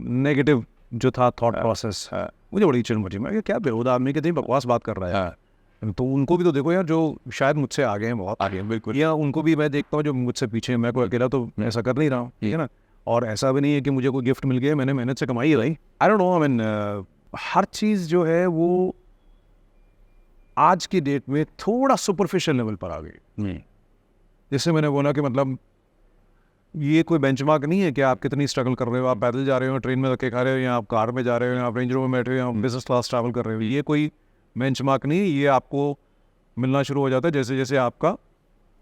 नेगेटिव जो था थॉट प्रोसेस, मुझे बड़ी चिढ़ मची। मैं क्या बेहुदा आदमी कितनी बकवास बात कर रहा है। तो उनको भी तो देखो यार, जो शायद मुझसे आगे हैं, बहुत आगे हैं, बिल्कुल, या उनको भी मैं देखता हूँ जो मुझसे पीछे हैं। मैं कोई अकेला तो ऐसा कर नहीं रहा हूँ, ठीक है ना। और ऐसा भी नहीं है कि मुझे कोई गिफ्ट मिल गया, मैंने मेहनत से कमाई है भाई। I don't know, I mean हर चीज़ जो है वो आज की डेट में थोड़ा सुपरफिशियल लेवल पर आ गई। जैसे मैंने बोला कि मतलब ये कोई बेंचमार्क नहीं है कि आप कितनी स्ट्रगल कर रहे हो, आप पैदल जा रहे हो, ट्रेन में धक्के खा रहे हो, या आप कार में जा रहे हो, या आप रेंज रोवर में बैठे हो, या आप बिजनेस क्लास ट्रैवल कर रहे हो। ये कोई बेंचमार्क नहीं है, ये आपको मिलना शुरू हो जाता है जैसे जैसे आपका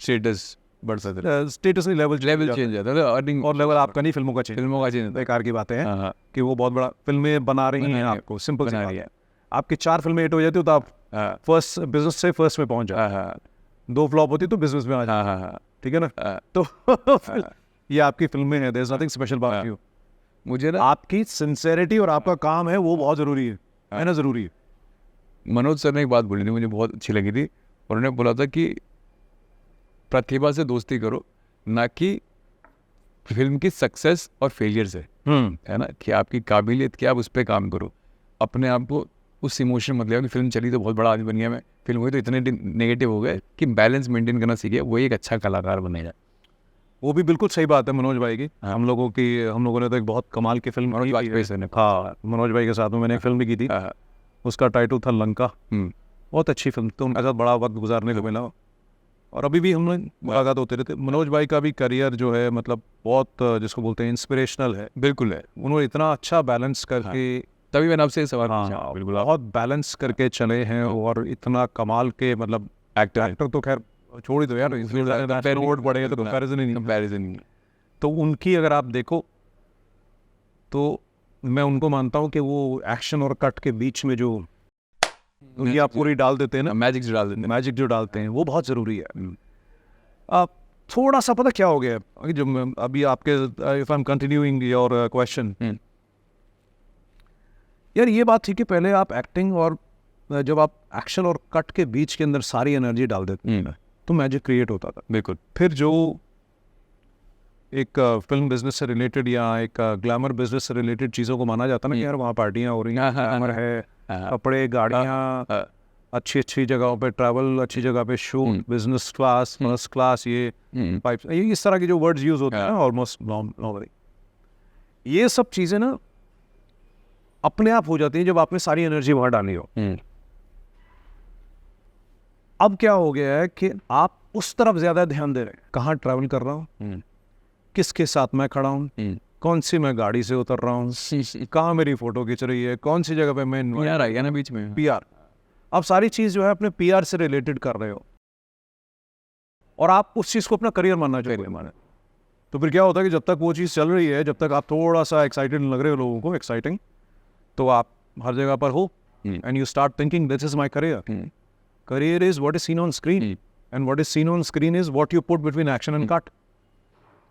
स्टेटस बढ़ता है, स्टेटस नहीं, लेवल चेंज जाता है, अर्निंग और लेवल आपका नहीं, फिल्मों का चेंज। बेकार की बातें हैं कि वो बहुत बड़ा फिल्में बना रही हैं आपको, सिंपल सी बात है। आपकी 4 फिल्में हिट हो जाती हो तो आप फर्स्ट बिजनेस से फर्स्ट में पहुंच जाए, 2 फ्लॉप होती तो बिजनेस में आ जाए, ठीक है ना। तो ये आपकी फिल्में हैं, there is nothing special about you. मुझे ना आपकी सिंसेरिटी और आपका काम है वो बहुत ज़रूरी है ना, ज़रूरी है। मनोज सर ने एक बात बोली थी, मुझे बहुत अच्छी लगी थी। उन्होंने बोला था कि प्रतिभा से दोस्ती करो, ना कि फिल्म की सक्सेस और फेलियर से, है ना, कि आपकी काबिलियत क्या, आप उस पर काम करो, अपने आप को उस इमोशन मतलब कि फिल्म चली तो बहुत बड़ा आदमी बन गया मैं, फिल्म हुई तो इतने नेगेटिव हो गए कि बैलेंस मेंटेन करना सीखे, वही एक अच्छा कलाकार बनेगा। वो भी बिल्कुल सही बात है मनोज भाई की। हम लोगों ने तो एक बहुत कमाल की फिल्म मनोज की वाजपेयी है। सर ने। हाँ, मनोज भाई के साथ में मैंने एक फिल्म भी की थी, उसका टाइटल था लंका। बहुत अच्छी फिल्म, तो उनके साथ बड़ा वक्त गुजारने को मिला, और अभी भी हम लोग मुलाकात होते रहते। मनोज भाई का भी करियर जो है मतलब बहुत जिसको बोलते हैं इंस्पिरेशनल है। बिल्कुल है, उन्होंने इतना अच्छा बैलेंस करके, तभी मैंने आपसे सवाल हाँ, पूछा। बिल्कुल आप बहुत बैलेंस करके चले हैं, और इतना कमाल के मतलब एक्टर तो खैर छोड़ ही दो यार, अवार्ड पड़ेगा तो कंपैरिजन ही नहीं। कंपैरिजन। तो उनकी अगर आप देखो तो मैं उनको मानता हूँ कि वो एक्शन और कट के बीच में जो ये आप पूरी डाल देते हैं ना, मैजिक जो डाल देते हैं, मैजिक जो डालते हैं, वो बहुत ज़रूरी है। आप थोड़ा सा पता क्या हो गया है, जो अभी आपके if I am continuing your question, यार ये बात थी कि पहले आप एक्टिंग और जब आप एक्शन और कट के बीच के अंदर सारी एनर्जी डाल देते हैं तो मैजिक क्रिएट होता था। बिल्कुल। फिर जो एक फिल्म बिजनेस से रिलेटेड या एक ग्लैमर बिजनेस से रिलेटेड चीज़ों को माना जाता ना कि यार वहाँ पार्टियाँ हो रही हैं, ग्लैमर है, कपड़े, गाड़ियाँ, अच्छी जगहों पे ट्रैवल, अच्छी जगह पे shoot, business class, first class, ये पाइप्स, ये इस तरह के जो वर्ड्स यूज होते हैं ना ऑलमोस्ट नॉर्मली, ये सब चीज़ें ना अपने आप हो जाती हैं जब आपने सारी एनर्जी वहाँ डाली हो। अब क्या हो गया है कि आप उस तरफ ज़्यादा ध्यान दे रहे हैं, कहाँ ट्रैवल कर रहा हूँ, किसके साथ मैं खड़ा हूँ, कौन सी मैं गाड़ी से उतर रहा हूँ, कहाँ मेरी फोटो खिंच रही है, कौन सी जगह पे मैं PR आ गया ना बीच में, PR। आप सारी चीज़ जो है अपने PR से रिलेटेड कर रहे हो, और आप उस चीज़ को अपना करियर मानना चाहिए माने। तो फिर क्या होता है कि जब तक वो चीज़ चल रही है, जब तक आप थोड़ा सा एक्साइटेड लग रहे हो लोगों को, एक्साइटिंग, तो आप हर जगह पर हो, and you start thinking this is my career. Career is what is seen on screen, and what is seen on screen is what you put between action and cut.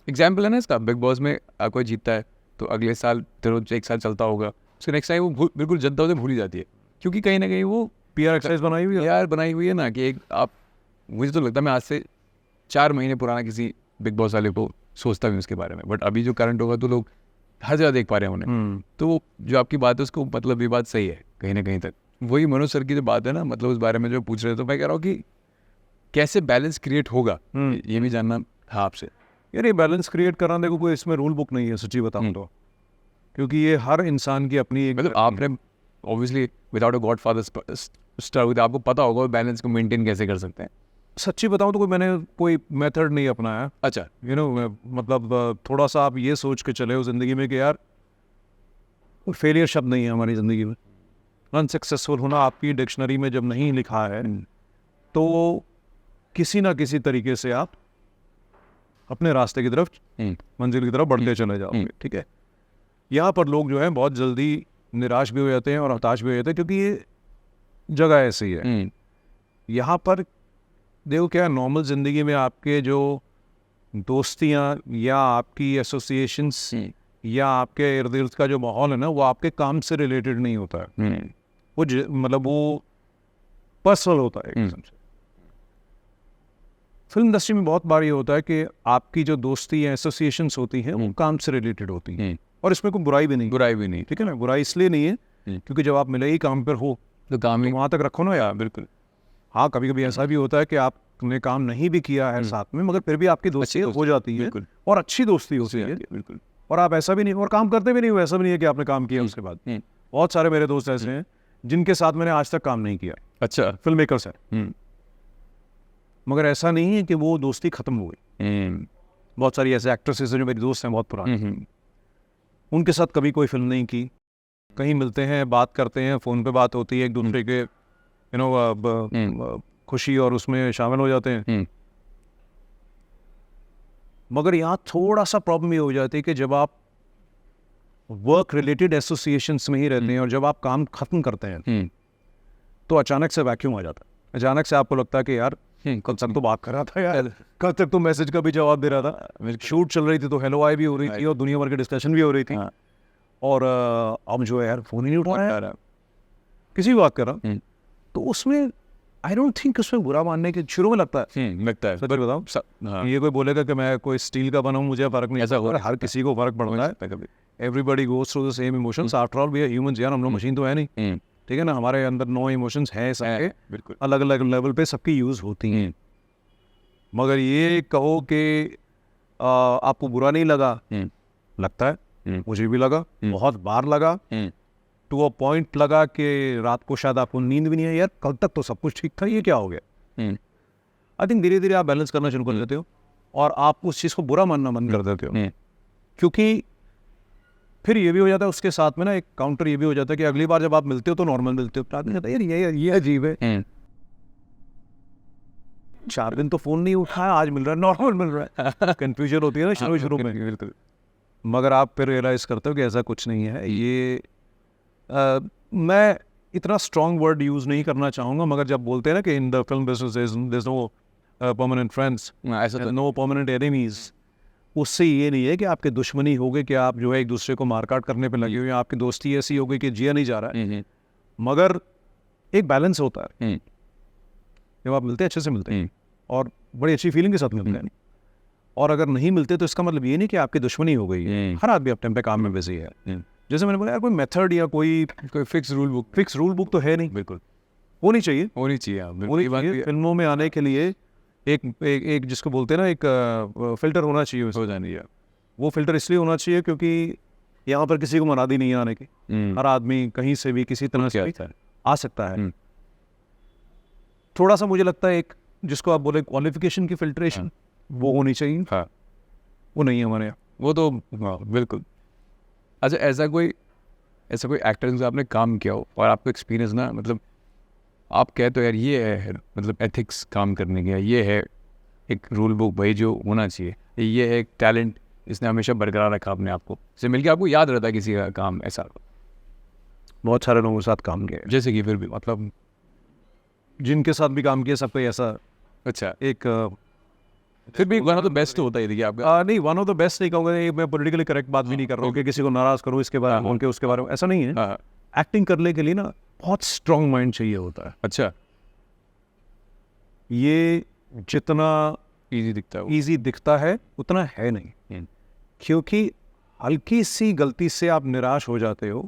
Example है ना इसका, big boss में कोई जीतता है तो अगले साल चलो एक साल चलता होगा, उसके नेक्स्ट टाइम वो बिल्कुल जनता उसे भूल ही जाती है, क्योंकि कहीं ना कहीं वो PR एक्सरसाइज बनाई हुई है यार बनाई हुई है ना कि एक आप, मुझे तो लगता है मैं आज से 4 महीने पुराना किसी बिग बॉस वाले को सोचता भी उसके बारे में, बट अभी जो करंट होगा तो लोग हर जगह देख पा रहे हैं उन्हें। तो जो आपकी बात है उसको मतलब ये बात सही है कहीं ना कहीं तक। वही मनोज सर की जो बात है ना, मतलब उस बारे में जो पूछ रहे थे, तो मैं कह रहा हूँ कि कैसे बैलेंस क्रिएट होगा, ये भी जानना था आपसे। यार ये बैलेंस क्रिएट करना, देखो कोई इसमें रूल बुक नहीं है सच्ची बताऊं तो, क्योंकि ये हर इंसान की अपनी एक, मतलब आपने obviously without a God father start, आपको पता होगा बैलेंस को मेंटेन कैसे कर सकते हैं। सच्ची बताऊं तो मैंने कोई मेथड नहीं अपनाया। अच्छा, मतलब थोड़ा सा आप ये सोच के चले हो जिंदगी में कि यार कोई फेलियर शब्द नहीं है हमारी ज़िंदगी में। अनसक्सेसफुल होना आपकी डिक्शनरी में जब नहीं लिखा है तो किसी ना किसी तरीके से आप अपने रास्ते की तरफ, मंजिल की तरफ बढ़ते चले जाओगे। ठीक है, यहाँ पर लोग जो हैं बहुत जल्दी निराश भी हो जाते हैं और हताश भी हो जाते हैं, क्योंकि ये जगह ऐसी है। यहाँ पर देखो क्या नॉर्मल ज़िंदगी में आपके जो दोस्तियाँ या आपकी एसोसिएशंस या आपके इर्द गिर्द का जो माहौल है ना, वो आपके काम से रिलेटेड नहीं होता है। वो मतलब वो पर्सनल होता है एकदम से। फिल्म इंडस्ट्री में बहुत बार ये होता है कि आपकी जो दोस्ती या एसोसिएशंस होती हैं वो काम से रिलेटेड होती हैं, और इसमें कोई बुराई भी नहीं। ठीक है ना, बुराई इसलिए नहीं है क्योंकि जब आप मिले ही काम पर हो तो काम ही वहाँ तक रखो ना यार। बिल्कुल। हाँ, कभी कभी ऐसा भी होता है कि आपने काम नहीं भी किया है साथ में, मगर फिर भी आपकी दोस्ती हो जाती है, और अच्छी दोस्ती होती है। बिल्कुल। और आप ऐसा भी नहीं, और काम करते भी नहीं हो, ऐसा भी नहीं है कि आपने काम किया उसके बाद। बहुत सारे मेरे दोस्त ऐसे हैं जिनके साथ मैंने आज तक काम नहीं किया। अच्छा, फिल्म मेकर्स हैं, मगर ऐसा नहीं है कि वो दोस्ती खत्म हो गई। बहुत सारी ऐसे एक्ट्रेसेस हैं जो मेरी दोस्त हैं बहुत पुरानी, उनके साथ कभी कोई फिल्म नहीं की, कहीं मिलते हैं, बात करते हैं, फ़ोन पे बात होती है, एक दूसरे के खुशी और उसमें शामिल हो जाते हैं। मगर यहाँ थोड़ा सा प्रॉब्लम ये हो जाती है कि जब आप वर्क रिलेटेड एसोसिएशंस में ही रहते हैं और जब आप काम खत्म करते हैं तो अचानक से वैक्यूम आ जाता है। अचानक से आपको लगता है कि यार कल तक तो बात कर रहा था यार, कल तक तो मैसेज का भी जवाब दे रहा था, शूट चल रही थी तो हेलो आई भी हो रही थी और दुनिया भर की डिस्कशन भी हो रही थी, और अब जो है यार फ़ोन ही नहीं उठा रहा है, किसी भी बात कर रहा। तो उसमें आई डोंट थिंक उसमें बुरा मानने के शुरू में लगता है सच बताऊं। ये कोई बोलेगा कि मैं कोई स्टील का बना हूं, मुझे फर्क नहीं, ऐसा हो रहा है, हर किसी को फर्क पड़ता है। Everybody goes through the same emotions, after all we are humans यार, हम लोग मशीन तो है नहीं। ठीक है ना, हमारे अंदर 9 इमोशंस हैं सबके, बिल्कुल अलग अलग लेवल पे सबकी यूज़ होती हैं। मगर ये कहो कि आपको बुरा नहीं लगा, लगता है, मुझे भी लगा, बहुत बार लगा, टू अ पॉइंट लगा कि रात को शायद आपको नींद भी नहीं है, यार कल तक तो सब कुछ ठीक था, ये क्या हो गया। आई थिंक धीरे धीरे आप बैलेंस करना शुरू कर देते हो और आप उस चीज़ को बुरा मानना बंद कर देते हो, क्योंकि फिर ये भी हो जाता है उसके साथ में ना, एक काउंटर ये भी हो जाता है कि अगली बार जब आप मिलते हो तो नॉर्मल मिलते हो, आदमी कहता है यार ये अजीब है, 4 दिन तो फोन नहीं उठाया, आज मिल रहा है, नॉर्मल मिल रहा है। कंफ्यूजन होती है ना शुरू में, बिल्कुल। मगर आप फिर रियलाइज करते हो कि ऐसा कुछ नहीं है। ये मैं इतना स्ट्रॉन्ग वर्ड यूज़ नहीं करना चाहूँगा, मगर जब बोलते हैं ना कि in the film business there is no permanent friends, no permanent enemies, उससे ये नहीं है कि आपके दुश्मनी हो गई, कि आप जो है एक दूसरे को मारकाट करने पे लगे हुए हैं, आपकी दोस्ती ऐसी हो गई कि जिया नहीं जा रहा है, मगर एक बैलेंस होता है। जब आप मिलते हैं अच्छे से मिलते हैं और बड़ी अच्छी फीलिंग के साथ मिलते हैं, और अगर नहीं मिलते तो इसका मतलब ये नहीं कि आपकी दुश्मनी हो गई है। हर आदमी अपने पे काम में बिजी है। जैसे मैंने बोला यार, कोई मेथड या कोई फिक्स रूल बुक तो है नहीं, बिल्कुल होनी चाहिए। फिल्मों में आने के लिए एक जिसको बोलते हैं ना, एक फिल्टर होना चाहिए, हो जानी है। वो फिल्टर इसलिए होना चाहिए क्योंकि यहाँ पर किसी को मनादी नहीं है आने की, हर आदमी कहीं से भी किसी तरह से आ सकता है। थोड़ा सा मुझे लगता है एक जिसको आप बोले क्वालिफिकेशन की फिल्ट्रेशन, वो होनी चाहिए। हाँ, वो नहीं है हमारे यहाँ, वो तो बिल्कुल। अच्छा, ऐसा कोई एक्टर से आपने काम किया हो और आपको एक्सपीरियंस ना, मतलब आप कहते हो यार ये है मतलब एथिक्स काम करने का, ये है एक रूल बुक भाई जो होना चाहिए, ये है एक टैलेंट इसने हमेशा बरकरार रखा अपने आप को, से मिलके आपको याद रहता है किसी का काम ऐसा? बहुत सारे लोगों के साथ काम किया, जैसे कि फिर भी मतलब जिनके साथ भी काम किया सबको ऐसा अच्छा एक फिर भी वन ऑफ द बेस्ट होता है देखिए आपका। नहीं, वन ऑफ द बेस्ट नहीं कहूँगा, मैं पॉलिटिकली करेक्ट बात भी नहीं कर रहा हूँ कि किसी को नाराज करूँ इसके बारे में, उनके उसके बारे में, ऐसा नहीं है। एक्टिंग करने के लिए ना बहुत स्ट्रॉन्ग माइंड चाहिए होता है। अच्छा, ये जितना इजी दिखता है उतना है नहीं, क्योंकि हल्की सी गलती से आप निराश हो जाते हो,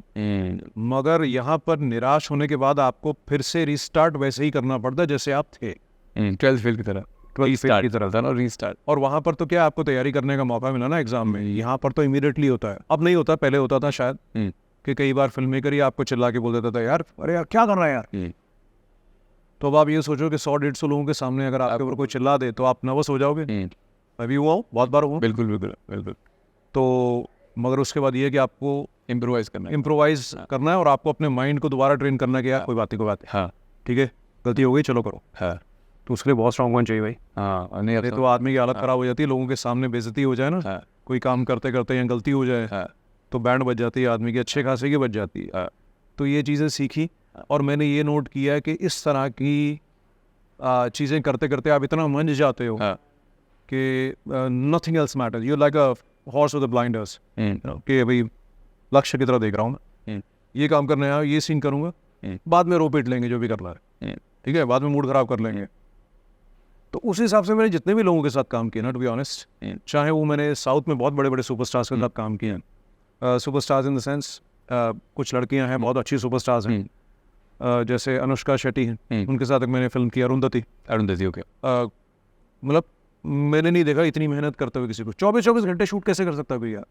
मगर यहाँ पर निराश होने के बाद आपको फिर से रिस्टार्ट वैसे ही करना पड़ता है जैसे आप थे। 12th फेल की तरह की तरह था ना, रीस्टार्ट। और वहाँ पर तो क्या आपको तैयारी करने का मौका मिला ना एग्जाम में, यहाँ पर तो इमीडिएटली होता है। अब नहीं होता, पहले होता था शायद कि कई बार फिल्म मेकर ही आपको चिल्ला के बोल देता था यार अरे यार क्या कर रहा है यार। तो अब आप ये सोचो कि 100-150 लोगों के सामने अगर आपके ऊपर कोई चिल्ला दे तो आप नर्वस हो जाओगे। मैं भी हुआ हूँ, बहुत बार हुआ। बिल्कुल। तो मगर उसके बाद ये है कि आपको इम्प्रोवाइज करना है और आपको अपने माइंड को दोबारा ट्रेन करना है कि यार कोई बात है, हाँ ठीक है, गलती हो गई, चलो करो। हाँ, तो उसके लिए बहुत स्ट्रॉन्ग माइंड चाहिए भाई। हाँ, नहीं तो आदमी की हालत खराब हो जाती है, लोगों के सामने बेइज्जती हो जाए ना, कोई काम करते करते या गलती हो जाए तो बैंड बज जाती है आदमी की, अच्छे खासे की बज जाती है। तो ये चीज़ें सीखी और मैंने ये नोट किया कि इस तरह की चीज़ें करते करते आप इतना मंझ जाते हो कि nothing else matter, you like a horse with blinders, कि भाई लक्ष्य की तरह देख रहा हूँ मैं, ये काम करने आया, ये सीन करूँगा, बाद में रो पीट लेंगे जो भी करना है, ठीक है, बाद में मूड खराब कर लेंगे। तो उस हिसाब से मैंने जितने भी लोगों के साथ काम किया ना, टू बी ऑनेस्ट, चाहे वो मैंने साउथ में बहुत बड़े बड़े सुपरस्टार्स के साथ काम किए हैं, सुपरस्टार्स इन द सेंस कुछ लड़कियां हैं बहुत अच्छी सुपरस्टार्स हैं, जैसे अनुष्का शेट्टी हैं, उनके साथ मैंने फिल्म की अरुंधति। ओके। मतलब मैंने नहीं देखा इतनी मेहनत करते हुए किसी को, 24 घंटे शूट कैसे कर सकता है भैया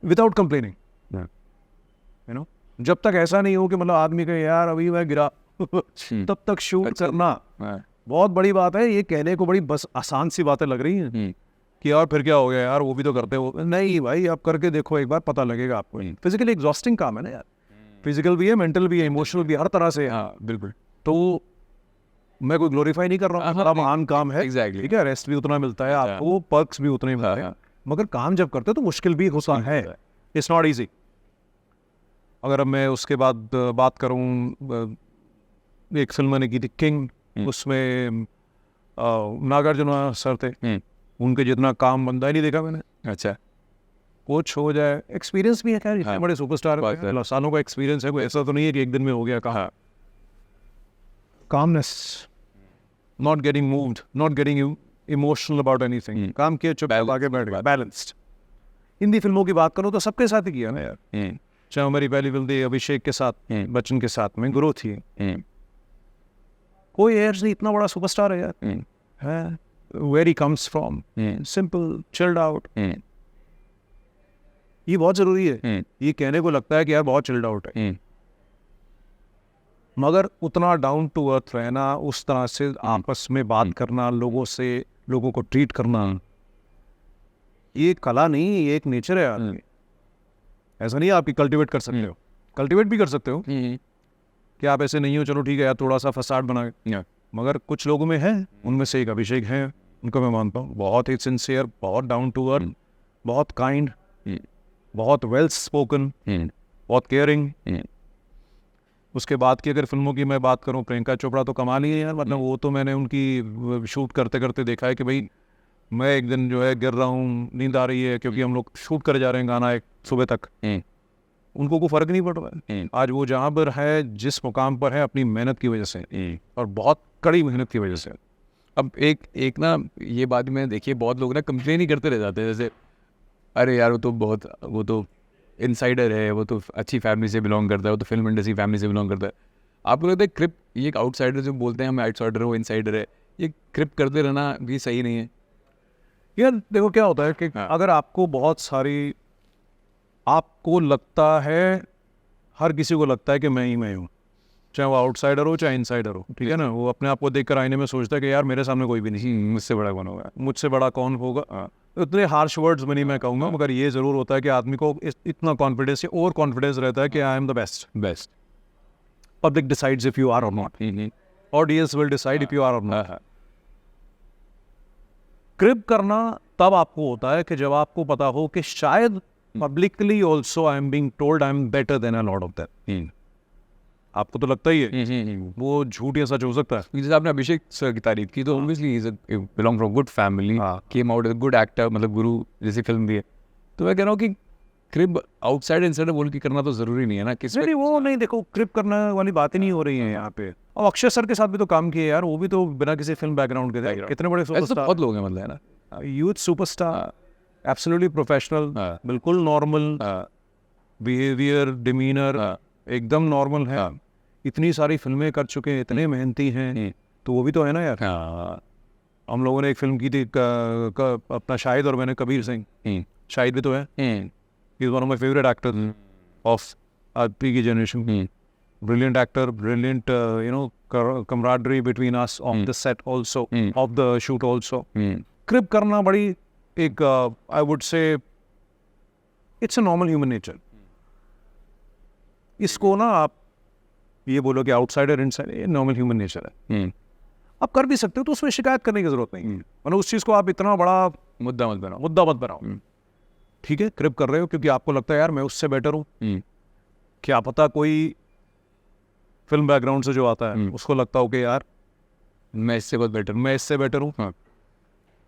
विदाउट कंप्लेनिंग, यू नो, जब तक ऐसा नहीं हो कि मतलब आदमी कहे यार अभी मैं गिरा तब तक शूट करना बहुत बड़ी बात है। ये कहने को बड़ी बस आसान सी बातें लग रही हैं कि यार फिर क्या हो गया यार, वो भी तो करते हो। नहीं भाई, आप करके देखो एक बार, पता लगेगा आपको। फिजिकली एग्जॉस्टिंग काम है ना यार, फिजिकल भी है, मेंटल भी है, इमोशनल भी, हर तरह से। हाँ बिल्कुल। तो मैं कोई ग्लोरीफाई नहीं कर रहा हूँ, बड़ा महान काम है, ठीक है, रेस्ट भी उतना मिलता है आपको, पर्क्स भी उतने मिलते हैं, मगर काम जब करते हो तो मुश्किल भी होता है, इट्स नॉट ईजी। अगर अब मैं उसके बाद बात करूँ, एक फिल्म मैंने की थी किंग, उसमें नागार्जुना सर थे, उनके जितना काम बंदा ही नहीं देखा मैंने। अच्छा, कुछ हो जाए, एक्सपीरियंस भी है खैर, इतने बड़े सुपरस्टार, सालों का एक्सपीरियंस है, कोई ऐसा तो नहीं है कि एक दिन में हो गया। कहा calmness, not getting moved, not getting emotional about anything, काम किया, चुप आगे बैठ गया, बैलेंस्ड। हिंदी फिल्मों की बात करो तो सबके साथ ही किया ना यार, चाहे मेरी पहली फिल्म थी अभिषेक के साथ, बच्चन के साथ में ग्रोथ थी। कोई एयर्स नहीं, इतना बड़ा सुपरस्टार है यार, है where he comes from, simple chilled out. ये बहुत जरूरी है। ये कहने को लगता है कि यार बहुत चिल्ड आउट है, मगर उतना डाउन टू अर्थ रहना, उस तरह से आपस में बात करना, लोगों से लोगों को ट्रीट करना, ये कला नहीं, ये एक नेचर है आदमी। ऐसा नहीं आप कल्टीवेट कर सकते हो, कल्टीवेट भी कर सकते हो कि आप ऐसे नहीं हो, चलो ठीक है यार थोड़ा सा फसाड बना, मगर कुछ लोगों में है, उनमें से एक अभिषेक है, उनको मैं मानता हूँ बहुत ही सिंसियर, बहुत डाउन टू अर्थ, बहुत काइंड, बहुत वेल स्पोकन, बहुत केयरिंग। उसके बाद की अगर फिल्मों की मैं बात करूं, प्रियंका चोपड़ा तो कमाल ही है यार, मतलब वो तो मैंने उनकी शूट करते करते देखा है कि भाई मैं एक दिन जो है गिर रहा हूँ, नींद आ रही है, क्योंकि हम लोग शूट करे जा रहे हैं गाना एक सुबह तक, उनको कोई फर्क नहीं पड़ रहा है। आज वो जहाँ पर है, जिस मुकाम पर है, अपनी मेहनत की वजह से, और बहुत कड़ी मेहनत की वजह से। अब एक ना ये बात मैंने देखी है, बहुत लोग ना कंप्लेन ही करते रह जाते हैं, जैसे अरे यार वो तो इनसाइडर है, वो तो अच्छी फैमिली से बिलोंग करता है, वो तो फिल्म इंडस्ट्री फैमिली से बिलोंग करता है। आपको लगता है क्रिप, ये एक आउटसाइडर जो बोलते हैं हम आउटसाइडर है, वो इनसाइडर है, ये क्रिप करते रहना भी सही नहीं है? यार देखो क्या होता है कि अगर आपको बहुत सारी, आपको लगता है, हर किसी को लगता है कि मैं ही हूँ, चाहे वो आउटसाइडर हो चाहे इनसाइडर हो, ठीक है ना, वो अपने आप को देखकर आईने में सोचता है कि यार मेरे सामने कोई भी नहीं, मुझसे बड़ा कौन होगा, मुझसे बड़ा कौन होगा। इतने हार्श वर्ड्स में नहीं मैं कहूँगा, मगर ये ज़रूर होता है कि आदमी को इतना कॉन्फिडेंस या ओवर कॉन्फिडेंस रहता है कि I am the best. Public decides if you are or not, audience will decide if you are or not. क्रिप करना तब आपको होता है कि जब आपको पता हो कि शायद publicly also I am being told I am better than a lot of that. आपको तो लगता ही है वो झूठ या सच हो सकता है। जैसे आपने अभिषेक सर की तारीफ की, तो obviously is belong from good family, came out as good actor, मतलब गुरु जैसी फिल्म भी है। तो मैं कह रहा हूँ कि क्रिप आउटसाइड इनसाइड बोल के करना तो जरूरी नहीं है ना, किस नहीं वो नहीं, देखो क्रिप करने वाली बात ही नहीं हो रही है यहाँ पे। और अक्षय सर के साथ भी तो काम किए यार, वो भी तो बिना किसी फिल्म बैकग्राउंड के थे, कितने बड़े सुपरस्टार, बहुत लोग हैं मतलब, है ना, यूथ सुपरस्टार, एब्सोल्युटली प्रोफेशनल, बिल्कुल नॉर्मल बिहेवियर, डिमीनर एकदम नॉर्मल है, इतनी सारी फिल्में कर चुके हैं, इतने मेहनती हैं, तो वो भी तो है ना यार। हम लोगों ने एक फिल्म की थी अपना शाहिद और मैंने, कबीर सिंह, शाहिद भी तो है, he is one of my favourite actors of की generation, brilliant actor, brilliant camaraderie between us on the set also, of the shoot also. Crib करना बड़ी एक I would say it's a normal human nature. इसको ना आप ये बोलो कि आउटसाइडर इनसाइडर, ये नॉर्मल ह्यूमन नेचर है। आप कर भी सकते हो, तो उसमें शिकायत करने की जरूरत नहीं है, मतलब उस चीज़ को आप इतना बड़ा मुद्दा मत बनाओ। ठीक है, क्रिप कर रहे हो क्योंकि आपको लगता है यार मैं उससे बेटर हूँ, क्या पता कोई फिल्म बैकग्राउंड से जो आता है उसको लगता हो कि यार मैं इससे बहुत बेटर, मैं इससे बेटर हूँ।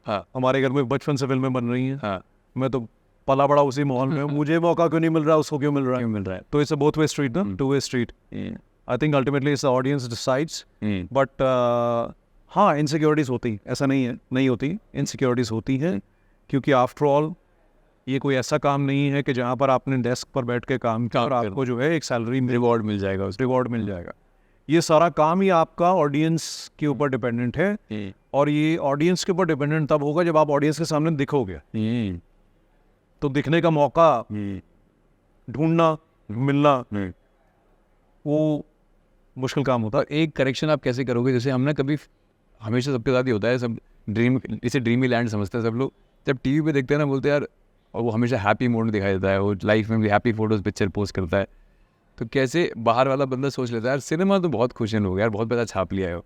हाँ, हमारे घर में बचपन से फिल्में बन रही हैं, मैं तो पला बड़ा उसी माहौल में, मुझे मौका क्यों नहीं मिल रहा, उसको क्यों मिल रहा है। तो it's a both way street ना, two way street. I think ultimately it's the audience decides, but हाँ इनसिक्योरिटीज होती, ऐसा नहीं होती, इनसिक्योरिटीज होती हैं, क्योंकि आफ्टर ऑल ये कोई ऐसा काम नहीं है कि जहाँ पर आपने डेस्क पर बैठ के काम किया और आपको जो है एक सैलरी रिवॉर्ड मिल जाएगा। ये सारा काम ही आपका ऑडियंस के ऊपर डिपेंडेंट है, और ये ऑडियंस के ऊपर डिपेंडेंट तब होगा जब आप ऑडियंस के सामने दिखोगे। तो दिखने का मौका ढूंढना, मिलना, वो मुश्किल काम होता है। एक करेक्शन आप कैसे करोगे, जैसे हम ना कभी, हमेशा सबके साथ ही होता है, सब इसे ड्रीमी लैंड समझते हैं सब लोग, जब टीवी पे देखते हैं ना बोलते हैं यार, और वो हमेशा हैप्पी मोड में दिखाई देता है, वो लाइफ में भी हैप्पी फोटोज पिक्चर पोस्ट करता है, तो कैसे बाहर वाला बंदा सोच लेता है यार सिनेमा तो बहुत खुश हैं लोग यार, बहुत पैसा छाप लिया है,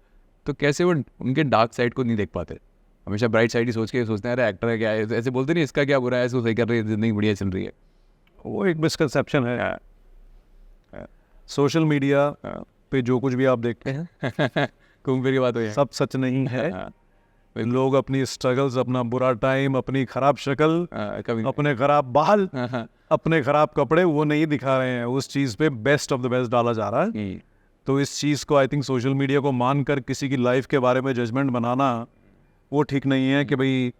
तो कैसे वो उनके डार्क साइड को नहीं देख पाते, हमेशा ब्राइट साइड ही सोच के सोचते हैं अरे एक्टर है क्या है, ऐसे बोलते नहीं इसका क्या बुरा है, इसको सही कर रही है, जिंदगी बढ़िया चल रही है। वो एक मिसकंसेप्शन है। सोशल मीडिया पे जो कुछ भी आप देखते हैं घूम फिर की बात हो, सब सच नहीं है। लोग अपनी स्ट्रगल्स, अपना बुरा टाइम, अपनी खराब शक्ल, अपने खराब बाल, अपने खराब कपड़े, वो नहीं दिखा रहे हैं, उस चीज़ पे बेस्ट ऑफ द बेस्ट डाला जा रहा है। तो इस चीज़ को आई थिंक सोशल मीडिया को मानकर किसी की लाइफ के बारे में जजमेंट बनाना वो ठीक नहीं है कि भाई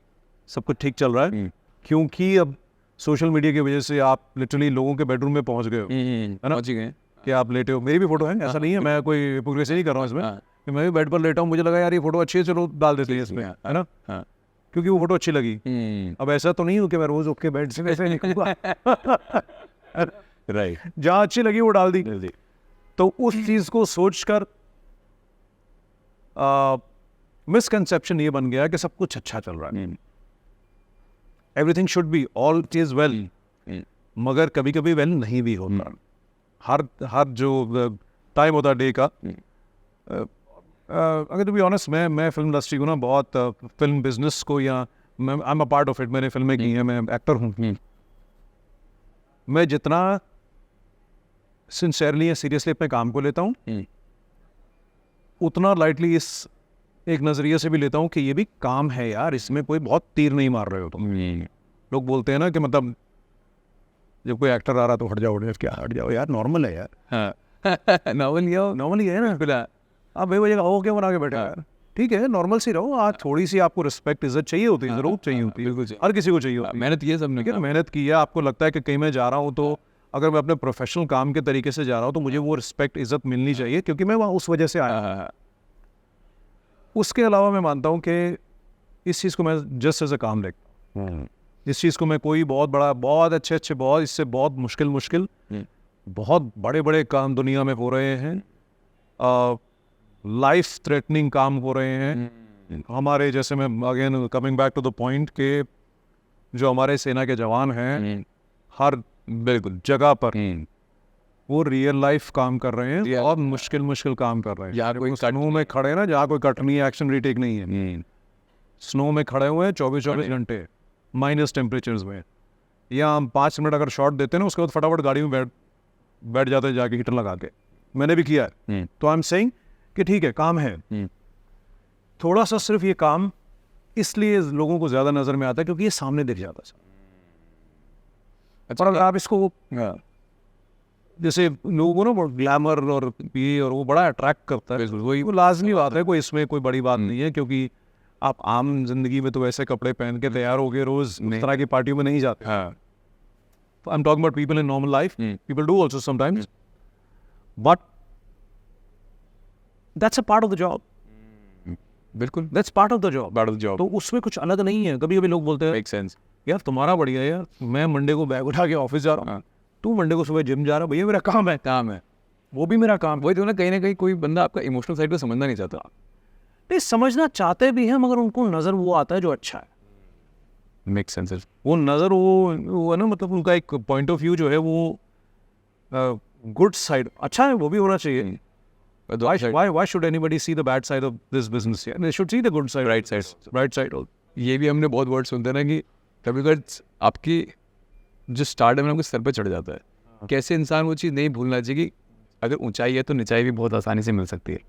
सब कुछ ठीक चल रहा है, क्योंकि अब सोशल मीडिया की वजह से आप लिटरली लोगों के बेडरूम में पहुंच गए हो, है ना? पहुंच ही गए। कि आप लेटे हो, मेरी भी फोटो है, ऐसा नहीं है, मैं कोई हिपोक्रेसी नहीं कर रहा हूँ इसमें, हाँ। कि मैं भी बेड पर लेटा हूँ, मुझे लगा यार ये फोटो अच्छी है, चलो डाल देते हैं इसमें, है ना? हाँ। क्योंकि वो फोटो अच्छी लगी। अब ऐसा तो नहीं हो कि मैं रोज उठ के बेड से वैसे निकलूंगा। राइट। जहाँ अच्छी लगी वो डाल दी। तो उस चीज को सोचकर मिसकंसेप्शन ये बन गया कि सब कुछ अच्छा चल रहा है, everything should be all is well, मगर कभी कभी वेल नहीं भी होता। हर जो टाइम होता है डे का, अगर टू बी ऑनेस्ट, मैं फिल्म इंडस्ट्री को ना बहुत, फिल्म बिजनेस को, या मैं I am a part of it, मैंने फिल्में की हैं, मैं एक्टर हूँ, मैं जितना सिंसियरली या सीरियसली अपने काम को लेता हूँ, उतना लाइटली इस एक नज़रिए से भी लेता हूँ कि ये भी काम है यार, इसमें कोई बहुत तीर नहीं मार रहे हो तुम। लोग बोलते हैं ना कि मतलब जब कोई एक्टर आ रहा तो हट जाओ, क्या हट जाओ यार, नॉर्मल है यार। हाँ। नॉर्मल ही है ना। बिल्कुल। आप भाई हो क्या बना के बैठे यार, ठीक है, नॉर्मल सी रहो। आज थोड़ी सी आपको रिस्पेक्ट इज्जत चाहिए होती है, जरूर चाहिए होती है, बिल्कुल हर किसी को चाहिए होती है। मेहनत की है सबने, ठीक है, मेहनत की है, आपको लगता है कि कहीं मैं जा रहा हूँ तो अगर मैं अपने प्रोफेशनल काम के तरीके से जा रहा हूँ तो मुझे वो रिस्पेक्ट इज्जत मिलनी चाहिए, क्योंकि मैं वहाँ उस वजह से आया। उसके अलावा मैं मानता हूँ कि इस चीज़ को मैं जस्ट एज अ काम देखता हूँ। इस चीज़ को मैं कोई बहुत बड़ा, बहुत अच्छे बहुत, इससे बहुत मुश्किल बहुत बड़े बड़े काम दुनिया में हो रहे हैं, लाइफ थ्रेटनिंग काम हो रहे हैं हमारे, जैसे मैं again coming back to the point के जो हमारे सेना के जवान हैं हर बिल्कुल जगह पर वो रियल लाइफ काम कर रहे हैं, बहुत मुश्किल काम कर रहे हैं। यहाँ कोई स्नो में खड़े ना, जहाँ कोई कट नहीं है, एक्शन रीटेक नहीं है, स्नो में खड़े हुए हैं 24 घंटे माइनस टेम्परेचर्स में, या हम 5 मिनट अगर शॉट देते हैं ना, उसके बाद फटाफट गाड़ी में बैठ जाते हैं जाके हीटर लगा के। मैंने भी किया है। तो आई एम सेइंग कि ठीक है, काम है, थोड़ा सा सिर्फ ये काम इसलिए लोगों को ज्यादा नजर में आता है क्योंकि ये सामने दिख जाता है। अच्छा, और आप इसको जैसे लोगों को ना वो ग्लैमर और ये और वो बड़ा अट्रैक्ट करता है, वही वो लाजमी बात है, कोई इसमें कोई बड़ी बात नहीं है, क्योंकि आप आम जिंदगी में तो वैसे कपड़े पहन के तैयार हो गए रोज इस तरह की पार्टियों में नहीं जाते। I am talking about people in normal life, people do also sometimes, but that's a part of the job. बिल्कुल, that's part of the job, part of the job. तो उसमें कुछ अलग नहीं है। कभी कभी लोग बोलते हैं मेक सेंस, यार तुम्हारा बढ़िया है यार, मैं मंडे को बैग उठा के ऑफिस जा रहा हूँ, तू मंडे को सुबह जिम जा रहा है, भैया मेरा काम है, वो भी मेरा काम। वही तो ना, कहीं ना कहीं कोई बंदा आपका इमोशनल साइड को समझना नहीं चाहता। नहीं, समझना चाहते भी हैं, मगर उनको नजर वो आता है जो अच्छा है। Make sense. वो नजर वो है ना, मतलब उनका एक पॉइंट ऑफ व्यू जो है वो गुड साइड अच्छा है, वो भी होना चाहिए। Why should anybody see the bad side of this business? Yeah, they should see the good side, right side. ये भी हमने बहुत वर्ड सुनते हैं ना कि कभी कभी आपकी जो स्टार्टअप है आपके सर पे चढ़ जाता है। कैसे इंसान वो चीज़ नहीं भूलना चाहिए कि अगर ऊंचाई है तो निचाई भी बहुत आसानी से मिल सकती है।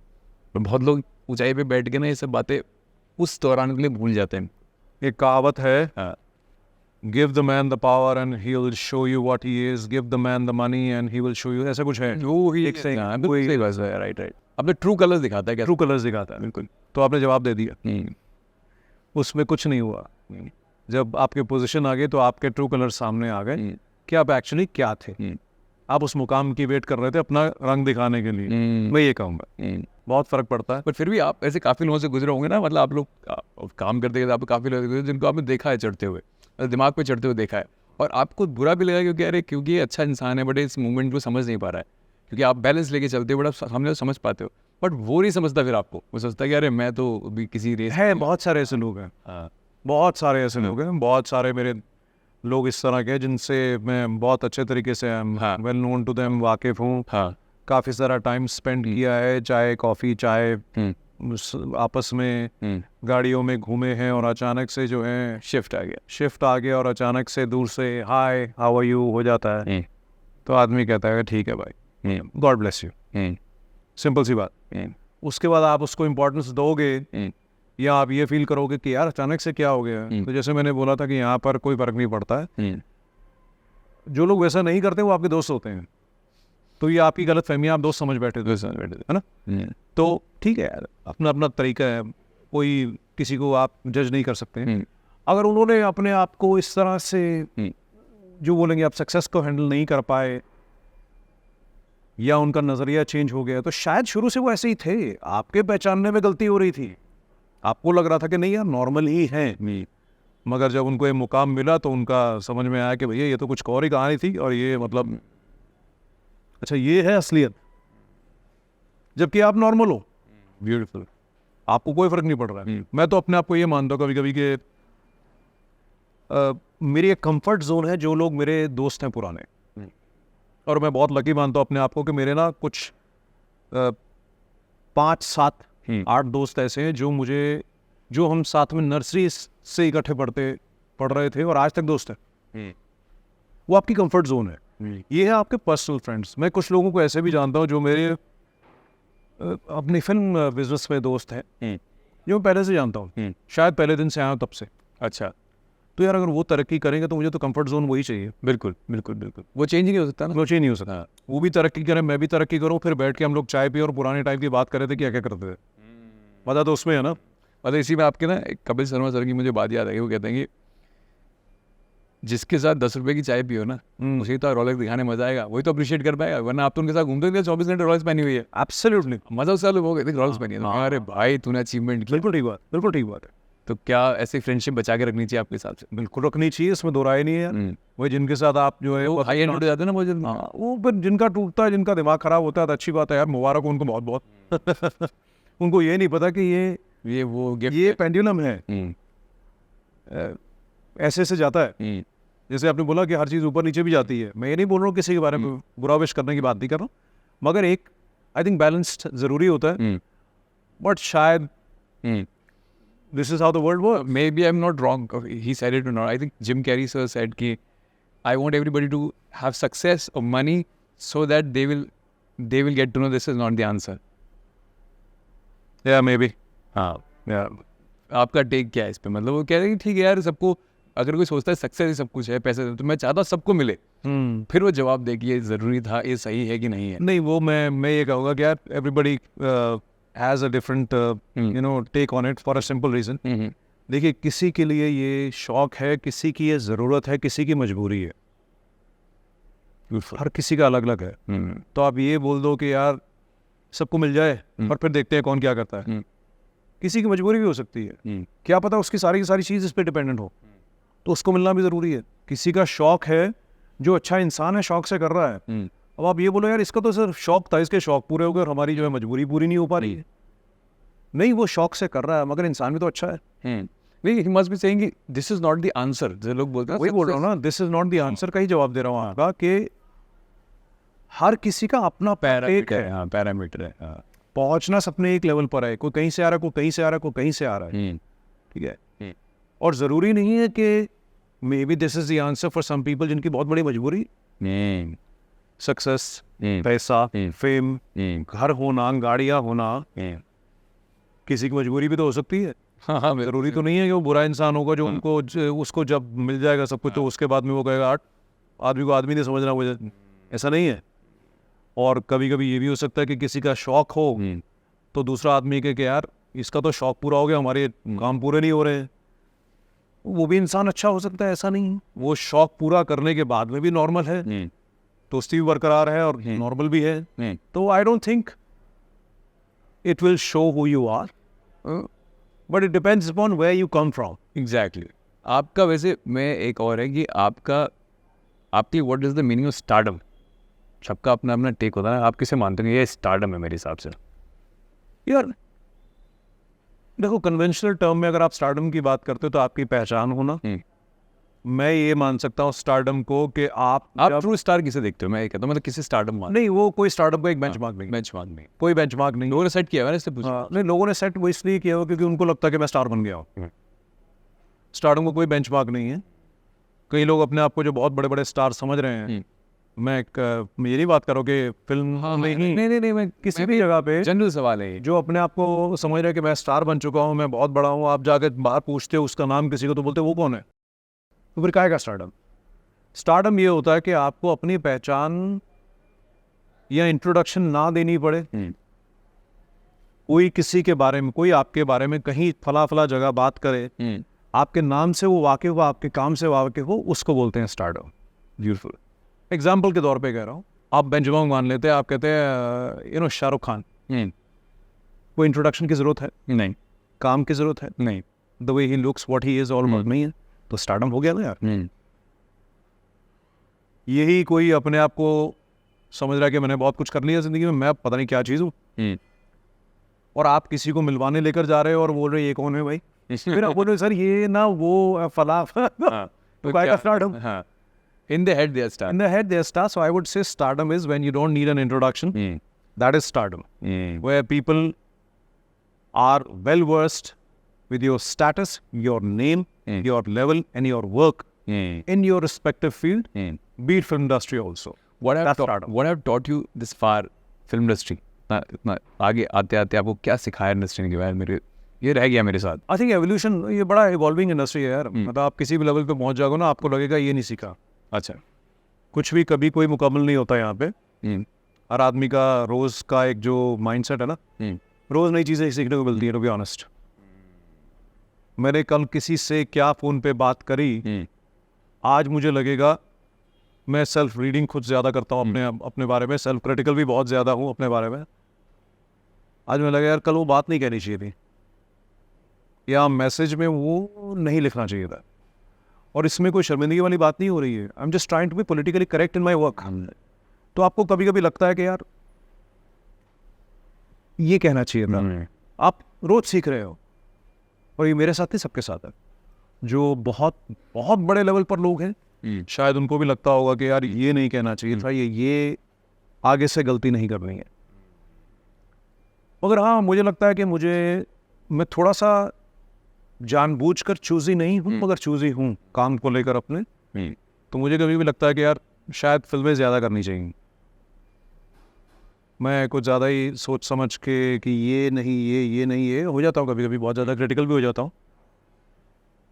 तो बहुत लोग ऊंचाई पे बैठ के ना ये सब बातें उस दौरान के लिए भूल जाते हैं। एक कहावत है, give the man the power and he will show you what he is, give the man the money and he will show you, ऐसा कुछ है। वो ही एक सही बस है, राइट। अपने ट्रू कलर्स दिखाता है क्या? ट्रू कलर्स दिखाता है, बिल्कुल। तो आपने जवाब दे दिया, उसमें कुछ नहीं हुआ। जब आपके पोजीशन आ गए तो आपके ट्रू कलर सामने आ गए कि आप एक्चुअली क्या थे। आप उस मुकाम की वेट कर रहे थे अपना रंग दिखाने के लिए। मैं ये कहूँगा बहुत फर्क पड़ता है। पर फिर भी आप ऐसे काफ़ी लोगों से गुजरे होंगे ना, मतलब आप लोग काम करते हैं, आप काफ़ी लोग गुजरे जिनको आपने देखा है चढ़ते हुए, दिमाग पे चढ़ते हुए देखा है, और आपको बुरा भी लगा क्योंकि अरे क्योंकि ये अच्छा इंसान है बट इस मूवमेंट को समझ नहीं पा रहा है, क्योंकि आप बैलेंस लेके चलते हो बट आप सामने समझ पाते हो, बट वो नहीं समझता। फिर आपको वो सोचता है कि अरे मैं तो अभी किसी रेस है। बहुत सारे ऐसे लोग हैं, बहुत सारे ऐसे लोग हैं, बहुत सारे मेरे लोग इस तरह के जिनसे मैं बहुत अच्छे तरीके से वेल नोन टू देम, वाकिफ हूँ, काफ़ी सारा टाइम स्पेंड किया है, चाय कॉफ़ी चाय आपस में गाड़ियों में घूमे हैं, और अचानक से जो है शिफ्ट आ गया और अचानक से दूर से हाय हाउ आर यू हो जाता है। तो आदमी कहता है ठीक है भाई, गॉड ब्लेस यू, सिंपल सी बात। उसके बाद आप उसको इम्पोर्टेंस दोगे या आप ये फील करोगे कि यार अचानक से क्या हो गया। तो जैसे मैंने बोला था कि यहाँ पर कोई फर्क नहीं पड़ता है, जो लोग वैसा नहीं करते वो आपके दोस्त होते हैं। तो ये आपकी गलत फहमी, आप दोस्त समझ बैठे थे, है ना। तो ठीक है यार, अपना अपना तरीका है, कोई किसी को आप जज नहीं कर सकते। अगर उन्होंने अपने आप को इस तरह से जो बोलेंगे आप सक्सेस को हैंडल नहीं कर पाए या उनका नज़रिया चेंज हो गया, तो शायद शुरू से वो ऐसे ही थे, आपके पहचानने में गलती हो रही थी, आपको लग रहा था कि नहीं यार नॉर्मल ही हैं, मगर जब उनको ये मुकाम मिला तो उनका समझ में आया कि भैया ये तो कुछ और ही कहानी थी और ये मतलब अच्छा ये है असलियत, जबकि आप नॉर्मल हो, ब्यूटीफुल, आपको कोई फर्क नहीं पड़ रहा है। मैं तो अपने आप को ये मानता हूँ कभी कभी कि मेरी एक कंफर्ट जोन है जो लोग मेरे दोस्त हैं पुराने, और मैं बहुत लकी मानता हूँ अपने आप को कि मेरे ना कुछ 5, 7, 8 दोस्त ऐसे हैं जो हम साथ में नर्सरी से इकट्ठे पढ़ रहे थे और आज तक दोस्त हैं। वो आपकी कंफर्ट जोन है, ये है आपके पर्सनल फ्रेंड्स। मैं कुछ लोगों को ऐसे भी जानता हूँ जो मेरे अपनी फिल्म बिजनेस में दोस्त हैं, जो मैं पहले से जानता हूँ, शायद पहले दिन से आया हूँ तब से। अच्छा, तो यार अगर वो तरक्की करेंगे तो मुझे तो कंफर्ट जोन वही चाहिए। बिल्कुल बिल्कुल बिल्कुल, वो चेंज ही नहीं हो सकता ना, वो चेंज नहीं हो सकता। वो भी तरक्की करें, मैं भी तरक्की करूँ, फिर बैठ के हम लोग चाय पिए और पुराने टाइम की बात कर रहे थे क्या क्या करते थे, मजा तो उसमें है ना। मतलब इसी में आपके ना एक कपिल शर्मा सर की मुझे बात याद आई, वो कहते हैं कि जिसके साथ 10 रुपए की चाय पियो ना, उसे तो रोलेक्स दिखाने मजा आएगा, वही तो अप्रिशिएट कर पाएगा, वरना आप तो उनके साथ घूमते हो 24 घंटे रोलेक्स पहनी हुई है। एब्सोल्युटली, मजा उस साल वो कहते रोलेक्स पहनी है, अरे भाई तूने अचीवमेंट की। बिल्कुल ठीक बात, बिल्कुल ठीक बात है। तो क्या ऐसी फ्रेंडशिप बचा के रखनी चाहिए आपके हिसाब से? बिल्कुल रखनी चाहिए, इसमें दो राय नहीं है यार। वही जिनके साथ आप जो है वो हाई एंड हो जाते हैं ना बहुत जल्दी। हाँ, वो फिर जिनका टूटता है, जिनका दिमाग खराब होता है, तो अच्छी बात है यार, मुबारक हो उनको बहुत बहुत। उनको ये नहीं पता कि ये वो गिफ्ट, ये पेंडुलम है, ऐसे से जाता है। जैसे आपने बोला कि हर चीज़ ऊपर नीचे भी जाती है, मैं ये नहीं बोल रहा हूँ किसी के बारे में बुरा विश करने की बात नहीं कर रहा हूँ, मगर एक आई थिंक बैलेंस्ड ज़रूरी होता है। बट शायद this is how the world works. Maybe I'm not wrong. He said it or not. I think Jim Carrey sir said कि I want everybody to have success or money so that they will get to know this is not the answer. Yeah, maybe. हाँ, Yeah. आपका take क्या है इस पे? मतलब वो कह रहे हैं कि ठीक है यार, सबको अगर कोई सोचता है सक्सेस ही सब कुछ है, पैसे, तो मैं चाहता सबको मिले, फिर वो जवाब दे कि ये ज़रूरी था, ये सही है कि नहीं है। नहीं, वो मैं ये कहूँगा कि यार everybody has a different take on it for a simple reason. देखिए, किसी के लिए ये शौक है, किसी की ये ज़रूरत है, किसी की मजबूरी है, हर किसी का अलग अलग है। तो आप ये बोल दो कि यार सबको मिल जाए और फिर देखते हैं कौन क्या करता है, किसी की मजबूरी भी हो सकती है, क्या पता उसकी सारी की सारी चीज़ इस पर डिपेंडेंट हो, तो उसको मिलना भी ज़रूरी है। किसी का शौक है, जो अच्छा इंसान है शौक से कर रहा है, अब आप ये बोलो यार इसका तो सिर्फ शौक था, इसके शौक पूरे हो गए और हमारी जो है मजबूरी पूरी नहीं हो पा रही है। नहीं, वो शौक से कर रहा है, मगर इंसान भी तो अच्छा है। नहीं, he must be saying कि this is not the answer, जो लोग बोलते हैं, वही बोल रहा हूँ ना, this is not the answer का ही जवाब दे रहा हूँ आपका, कि हर किसी का अपना एक है, हाँ, पैरामीटर है, हाँ। पहुंचना सबने एक लेवल पर है, कोई कहीं से आ रहा है, कोई कहीं से आ रहा है, कोई कहीं से आ रहा है, ठीक है। और ज़रूरी नहीं है कि maybe this is the answer for some people जिनकी बहुत बड़ी मजबूरी, सक्सेस, पैसा, फेम, घर होना, गाड़ियाँ होना, किसी की मजबूरी भी तो हो सकती है। हाँ, ज़रूरी तो नहीं है कि वो बुरा इंसान होगा जो उसको जब मिल जाएगा सब कुछ तो उसके बाद में वो कहेगा आदमी को आदमी नहीं समझना मुझे, ऐसा नहीं है। और कभी कभी ये भी हो सकता है कि किसी का शौक हो तो दूसरा आदमी के यार इसका तो शौक पूरा हो गया, हमारे काम पूरे नहीं हो रहे हैं, वो भी इंसान अच्छा हो सकता है, ऐसा नहीं। वो शौक पूरा करने के बाद में भी नॉर्मल है, दोस्ती भी बरकरार है और नॉर्मल भी है। तो I don't think it will show who you are, but it depends upon where you come from. Exactly. आपका वैसे में एक और है कि आपकी what is the meaning of stardom? सबका अपना अपना टेक होता है, आप किसे मानते हैं ये स्टारडम है? मेरे हिसाब से यार देखो, कन्वेंशनल टर्म में अगर आप स्टारडम की बात करते हो तो आपकी पहचान होना, मैं ये मान सकता हूँ स्टारडम को कि आप ट्रू स्टार किसे देखते हो? मैं ये कहता हूँ मतलब किसे स्टारडम मान? नहीं, वो कोई स्टारडम का एक बेंचमार्क नहीं, बेंचमार्क नहीं, कोई बेंचमार्क नहीं। लोगों ने सेट किया है ना, इससे पूछा। नहीं, लोगों ने सेट वो इसलिए किया हो क्योंकि उनको लगता है कि मैं स्टार बन गया हूँ। स्टारडम को कोई बेंचमार्क नहीं है। कई लोग अपने आप को जो बहुत बड़े बड़े स्टार समझ रहे हैं, मैं ये नहीं बात करो कि फिल्म में ही, नहीं, मैं किसी भी जगह पे, जनरल सवाल है, जो अपने आप को समझ रहे हैं कि मैं स्टार बन चुका हूँ, मैं बहुत बड़ा हूँ, आप जाके बाहर पूछते हो उसका नाम किसी को तो बोलते वो कौन है, तो फिर काहे का स्टारडम? स्टारडम ये होता है कि आपको अपनी पहचान या इंट्रोडक्शन ना देनी पड़े, कोई किसी के बारे में, कोई आपके बारे में कहीं फला फला जगह बात करे, आपके नाम से वो वाकिफ हो, आपके काम से वाकिफ हो, उसको बोलते हैं स्टारडम। ब्यूटीफुल। एग्जाम्पल के तौर पे कह रहा हूँ, आप बेंचमार्क मान लेते हैं, आप कहते हैं शाहरुख खान, कोई इंट्रोडक्शन की जरूरत है नहीं, काम की जरूरत है नहीं, the way he looks what he is all about नहीं है, तो स्टारडम हो गया ना यार। यही कोई अपने आप को समझ रहा है कि मैंने बहुत कुछ कर लिया जिंदगी में, मैं पता नहीं क्या चीज़ हूँ, और आप किसी को मिलवाने लेकर जा रहे हो और बोल रहे ये कौन है भाई, फिर आप बोल रहे सर ये ना वो फला तो काय का stardom. In the head they are star. In the head they are star. So I would say stardom is when you don't need an introduction. That is stardom. Where people are well versed with your status, your name, your level and your work in your respective field, be it film industry also. What That's stardom. I've taught you this far film industry, इतना आगे आते आते आपको क्या सिखाया industry ने, यार मेरे ये रह गया मेरे साथ। I think evolution ये बड़ा evolving industry है यार। मतलब आप किसी भी लेवल पे पहुंच जाओगे ना, आपको लगेगा ये नहीं सीखा। अच्छा, कुछ भी कभी कोई मुकम्मल नहीं होता यहाँ पे। हर आदमी का रोज का एक जो माइंडसेट है ना, रोज नई चीजें सीखने को मिलती है, टू बी ऑनेस्ट। मैंने कल किसी से क्या फोन पे बात करी, आज मुझे लगेगा मैं सेल्फ रीडिंग खुद ज़्यादा करता हूँ अपने बारे में, सेल्फ क्रिटिकल भी बहुत ज़्यादा हूँ अपने बारे में। आज मुझे लगा यार कल वो बात नहीं कहनी चाहिए थी, या मैसेज में वो नहीं लिखना चाहिए था, और इसमें कोई शर्मिंदगी वाली बात नहीं हो रही है। I am just trying to be politically correct in my work. तो आपको कभी कभी लगता है कि यार ये कहना चाहिए था। आप रोज सीख रहे हो, और ये मेरे साथ नहीं, सबके साथ है। जो बहुत बहुत बड़े लेवल पर लोग हैं, शायद उनको भी लगता होगा कि यार ये नहीं कहना चाहिए था, ये आगे से गलती नहीं करनी है। मगर हाँ, मुझे लगता है कि मैं थोड़ा सा जानबूझकर चूजी नहीं हूँ, मगर चूजी हूँ काम को लेकर अपने। तो मुझे कभी भी लगता है कि यार शायद फिल्में ज़्यादा करनी चाहिए। मैं कुछ ज़्यादा ही सोच समझ के कि ये नहीं ये हो जाता हूँ, कभी कभी बहुत ज़्यादा क्रिटिकल भी हो जाता हूँ।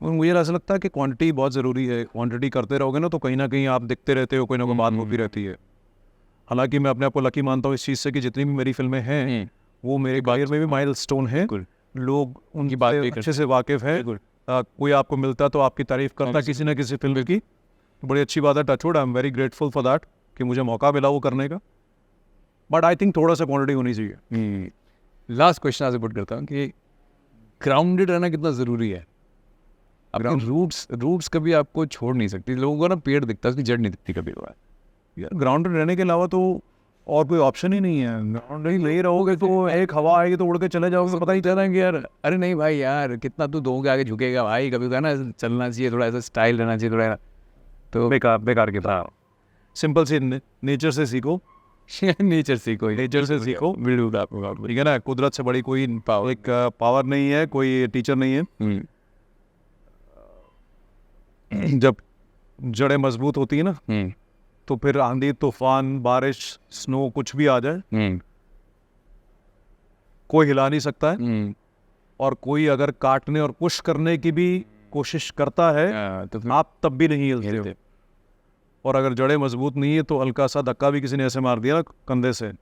और मुझे ऐसा लगता है कि क्वांटिटी बहुत ज़रूरी है। क्वांटिटी करते रहोगे ना तो कहीं ना कहीं आप दिखते रहते हो, कोई ना कोई बात होती रहती है। हालांकि मैं अपने आप को लकी मानता हूँ इस चीज़ से कि जितनी भी मेरी फिल्में हैं वो मेरे करियर में भी माइलस्टोन है। लोग उनकी बात अच्छे से वाकिफ़ है। कोई आपको मिलता तो आपकी तारीफ़ करता किसी ना किसी फिल्म की, बड़ी अच्छी बात है। Touch wood, I am very grateful for that कि मुझे मौका मिला वो करने का। बट आई थिंक थोड़ा सा क्वांटिटी होनी चाहिए। लास्ट क्वेश्चन आपसे पुट करता हूँ कि ग्राउंडेड रहना कितना ज़रूरी है। अपने रूट्स कभी आपको छोड़ नहीं सकती। लोगों को ना पेड़ दिखता है, उसकी जड़ नहीं दिखती कभी कभार। यार ग्राउंडेड रहने के अलावा तो और कोई ऑप्शन ही नहीं है। ग्राउंडेड नहीं रहोगे तो एक हवा आएगी तो उड़ के चले जाओगे, पता ही चला कि यार अरे नहीं भाई यार, कितना तू दो के आगे झुकेगा भाई। कभी कभी ना चलना चाहिए, थोड़ा ऐसा स्टाइल रहना चाहिए, थोड़ा। तो बेकार की बात। सिंपल सी नेचर से सीखो। नेचर सीखो, बिल्कुल आपको, ठीक है ना। कुदरत से बड़ी कोई एक पावर नहीं है, कोई टीचर नहीं है। जब जड़ें मजबूत होती है ना तो फिर आंधी तूफान बारिश स्नो कुछ भी आ जाए कोई हिला नहीं सकता है। और कोई अगर काटने और पुश करने की भी कोशिश करता है तो आप तब भी नहीं हिलते हो। और अगर जड़ें मजबूत नहीं है तो हल्का सा धक्का भी किसी ने ऐसे मार दिया ना कंधे से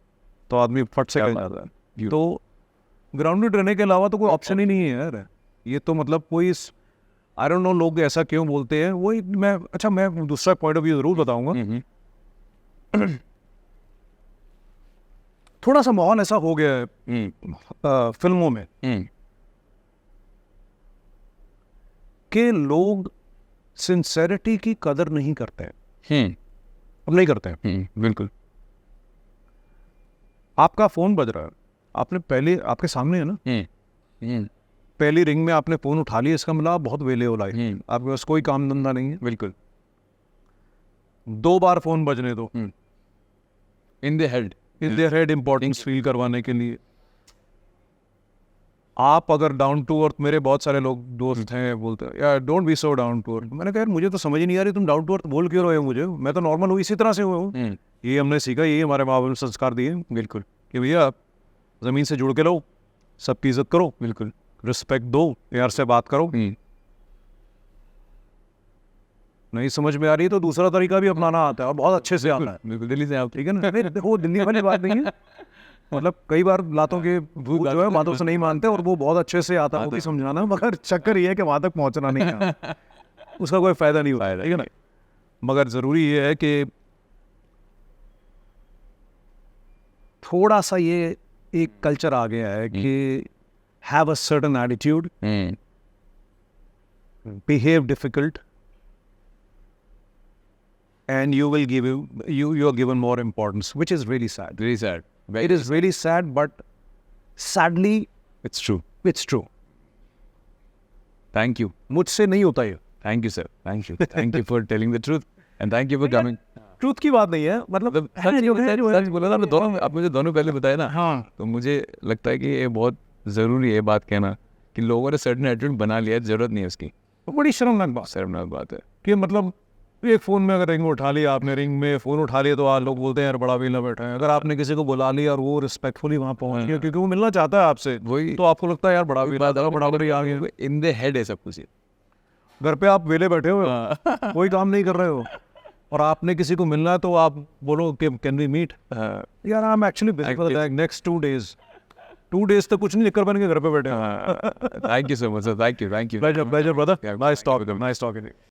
तो आदमी फट से गिर जाता है। तो ग्राउंडेड रहने के अलावा तो कोई ऑप्शन ही नहीं है यार। ये तो मतलब कोई आई डोंट नो लोग ऐसा क्यों बोलते हैं। वही मैं दूसरा पॉइंट ऑफ व्यू जरूर बताऊंगा। थोड़ा सा माहौल ऐसा हो गया है फिल्मों में कि लोग सिंसेरिटी की कदर नहीं करते हैं। अब नहीं करते हैं। बिल्कुल। आपका फोन बज रहा है, आपने पहले आपके सामने है ना, पहली रिंग में आपने फोन उठा लिया, इसका मतलब आप बहुत वेले हो लाइफ, आपके पास कोई काम धंधा नहीं है। बिल्कुल। 2 बार फोन बजने दो in their head importance feel करवाने के लिए। आप अगर डाउन टू अर्थ, मेरे बहुत सारे लोग दोस्त हैं बोलते हैं यार don't be so down to earth. मैंने कहा यार मुझे तो समझ ही नहीं आ रही तुम डाउन टू अर्थ बोल क्यों रहे हो मुझे, मैं तो नॉर्मल हूँ, इसी तरह से हुआ हूँ। ये हमने सीखा, ये हमारे माँ बाप ने संस्कार दिए। बिल्कुल कि भैया ज़मीन से जुड़ के रहो, सबकी इज्जत करो, बिल्कुल रिस्पेक्ट दो, प्यार से बात करो। नहीं समझ में आ रही तो दूसरा तरीका भी अपनाना आता है और बहुत अच्छे से आता है। बिल्कुल दिल्ली से आप, ठीक है ना। देखो दिल्ली वाली बात नहीं है, मतलब कई बार लातों के भूत जो है बातों से नहीं मानते और वो बहुत अच्छे से आता है वो भी समझाना। मगर चक्कर ये है कि वहाँ तक पहुँचना नहीं है, उसका कोई फायदा नहीं होता है, ठीक है ना। मगर ज़रूरी ये है कि थोड़ा सा ये एक कल्चर आ गया है कि have a certain attitude, behave difficult, and you will give you are given more importance, which is really sad. Very sad, It is really sad, but sadly it's true. it's true. Thank you, मुझसे नहीं होता ये. Thank you sir, thank you for telling the truth and thank you for coming. Truth की बात नहीं है, मतलब सच बोला ना, आपने दोनों, आप मुझे दोनों पहले बताया ना. हाँ, तो मुझे लगता है कि ये बहुत ज़रूरी है ये बात कहना कि लोगों ने सर्टेन एटीट्यूड बना लिया है, ज़रूरत नहीं है उसकी. बड़ी शर्मनाक बात शर्मनाक बात है. कि मतलब एक फ़ोन में अगर रिंग उठा लिया आपने, रिंग में फ़ोन उठा लिया तो आज लोग बोलते हैं यार बड़ा वेला बैठा है. अगर आपने किसी को बुला लिया और वो रिस्पेक्टफुली वहाँ पहुँच गया क्योंकि वो मिलना चाहता है आपसे, वही तो आपको लगता है यार बड़ा वेला था, बड़ा बड़ी आ गया. इन द हेड है सब कुछ. घर पे आप वेले बैठे हुए हो, कोई काम नहीं कर रहे हो, और आपने किसी को मिलना है तो आप बोलो कि कैन वी मीट. यार I am actually busy for the next 2 days. 2 days तक कुछ नहीं निकल बन के घर पे बैठे. Thank you so much sir, thank you. Pleasure, brother. Nice talking.